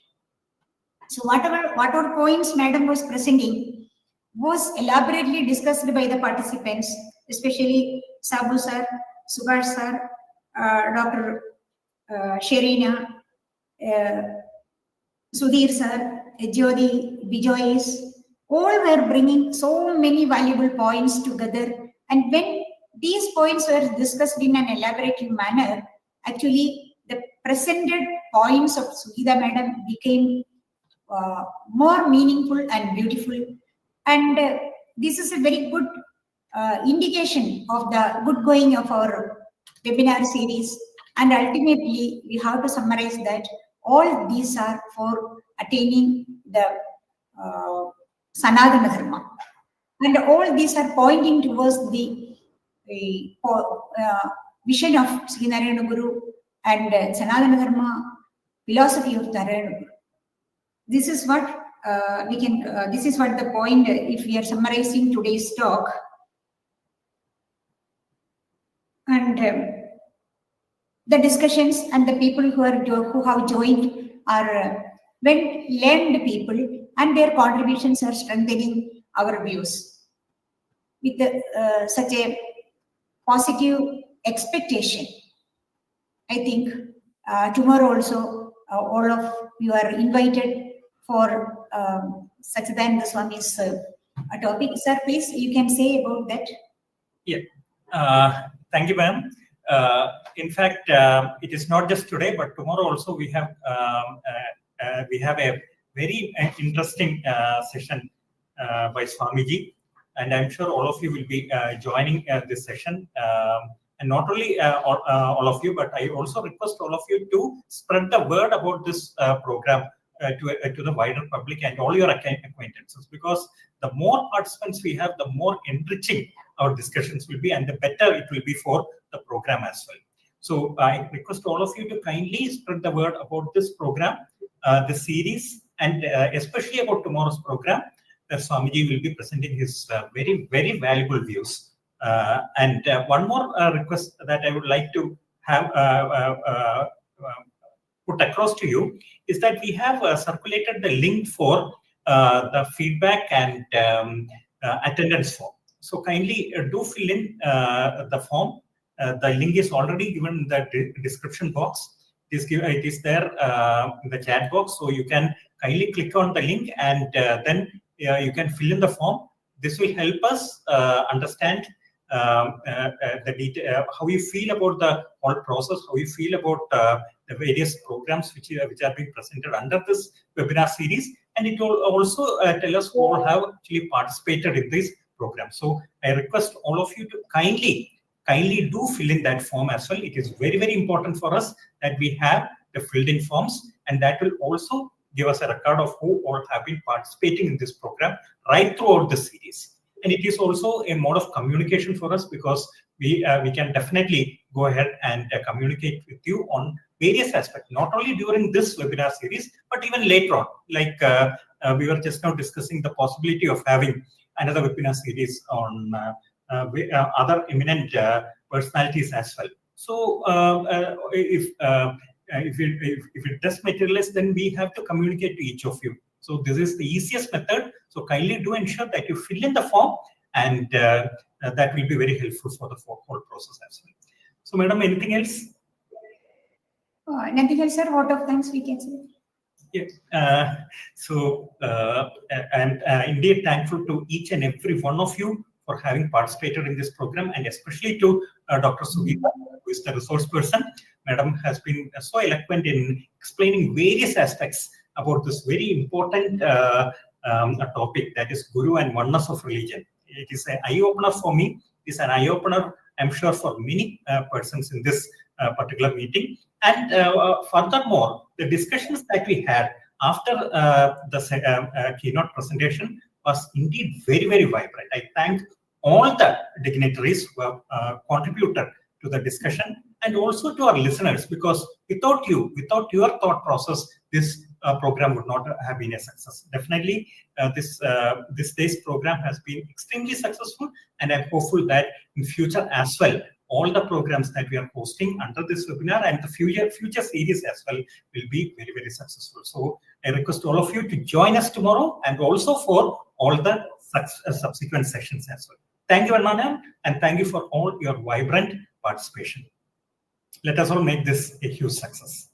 So whatever points Madam was presenting was elaborately discussed by the participants, especially Sabu sir, Subhash sir, Dr. Sherina, Sudhir sir, Jyoti, Bijoy's, all were bringing so many valuable points together. And when these points were discussed in an elaborative manner, actually the presented points of Sugeetha Madam became more meaningful and beautiful. And this is a very good indication of the good going of our webinar series. And ultimately, we have to summarize that all these are for attaining the Sanatana Dharma. And all these are pointing towards the vision of Sree Narayana Guru and Sanatana Dharma, philosophy of Narayana Guru. This is what this is what the point, if we are summarizing today's talk. And the discussions and the people who have joined are well-learned people, and their contributions are strengthening our views with such a positive expectation. I think tomorrow also all of you are invited for Sachidananda Swami's topic. Sir, please, you can say about that. Yeah, thank you, ma'am. In fact, it is not just today, but tomorrow also we have a very interesting session by Swamiji, and I'm sure all of you will be joining this session. And not only all of you, but I also request all of you to spread the word about this program to the wider public and all your acquaintances, because the more participants we have, the more enriching our discussions will be, and the better it will be for the program as well. So I request all of you to kindly spread the word about this program, the series, and especially about tomorrow's program, where Swamiji will be presenting his very, very valuable views. And one more request that I would like to have put across to you is that we have circulated the link for the feedback and attendance form. So kindly do fill in the form. The link is already given in the description box. It is there in the chat box, so you can kindly click on the link and then you can fill in the form. This will help us understand the detail, how you feel about the whole process, how you feel about the various programs which are being presented under this webinar series, and it will also tell us who all have actually participated in this program. So I request all of you to kindly do fill in that form as well. It is very, very important for us that we have the filled in forms, and that will also give us a record of who all have been participating in this program right throughout the series. And it is also a mode of communication for us, because we can definitely go ahead and communicate with you on various aspects, not only during this webinar series, but even later on. Like we were just now discussing the possibility of having another webinar series on other eminent personalities as well. So if if it does materialize, then we have to communicate to each of you. So this is the easiest method. So kindly do ensure that you fill in the form, and that will be very helpful for the whole process as well. So, madam, anything else? Nothing else, sir. Vote of thanks we can say. Yeah. I'm indeed thankful to each and every one of you for having participated in this program, and especially to Dr. Sugeetha, who is the resource person. Madam has been so eloquent in explaining various aspects about this very important topic, that is Guru and Oneness of Religion. It is an eye-opener for me. It is an eye-opener, I'm sure, for many persons in this particular meeting. And furthermore, the discussions that we had after the keynote presentation was indeed very, very vibrant. I thank all the dignitaries who have contributed to the discussion, and also to our listeners, because without you, without your thought process, this program would not have been a success. Definitely, this day's program has been extremely successful, and I'm hopeful that in future as well, all the programs that we are hosting under this webinar and the future series as well will be very, very successful. So I request all of you to join us tomorrow, and also for all the subsequent sessions as well. Thank you, Anna, and thank you for all your vibrant participation. Let us all make this a huge success.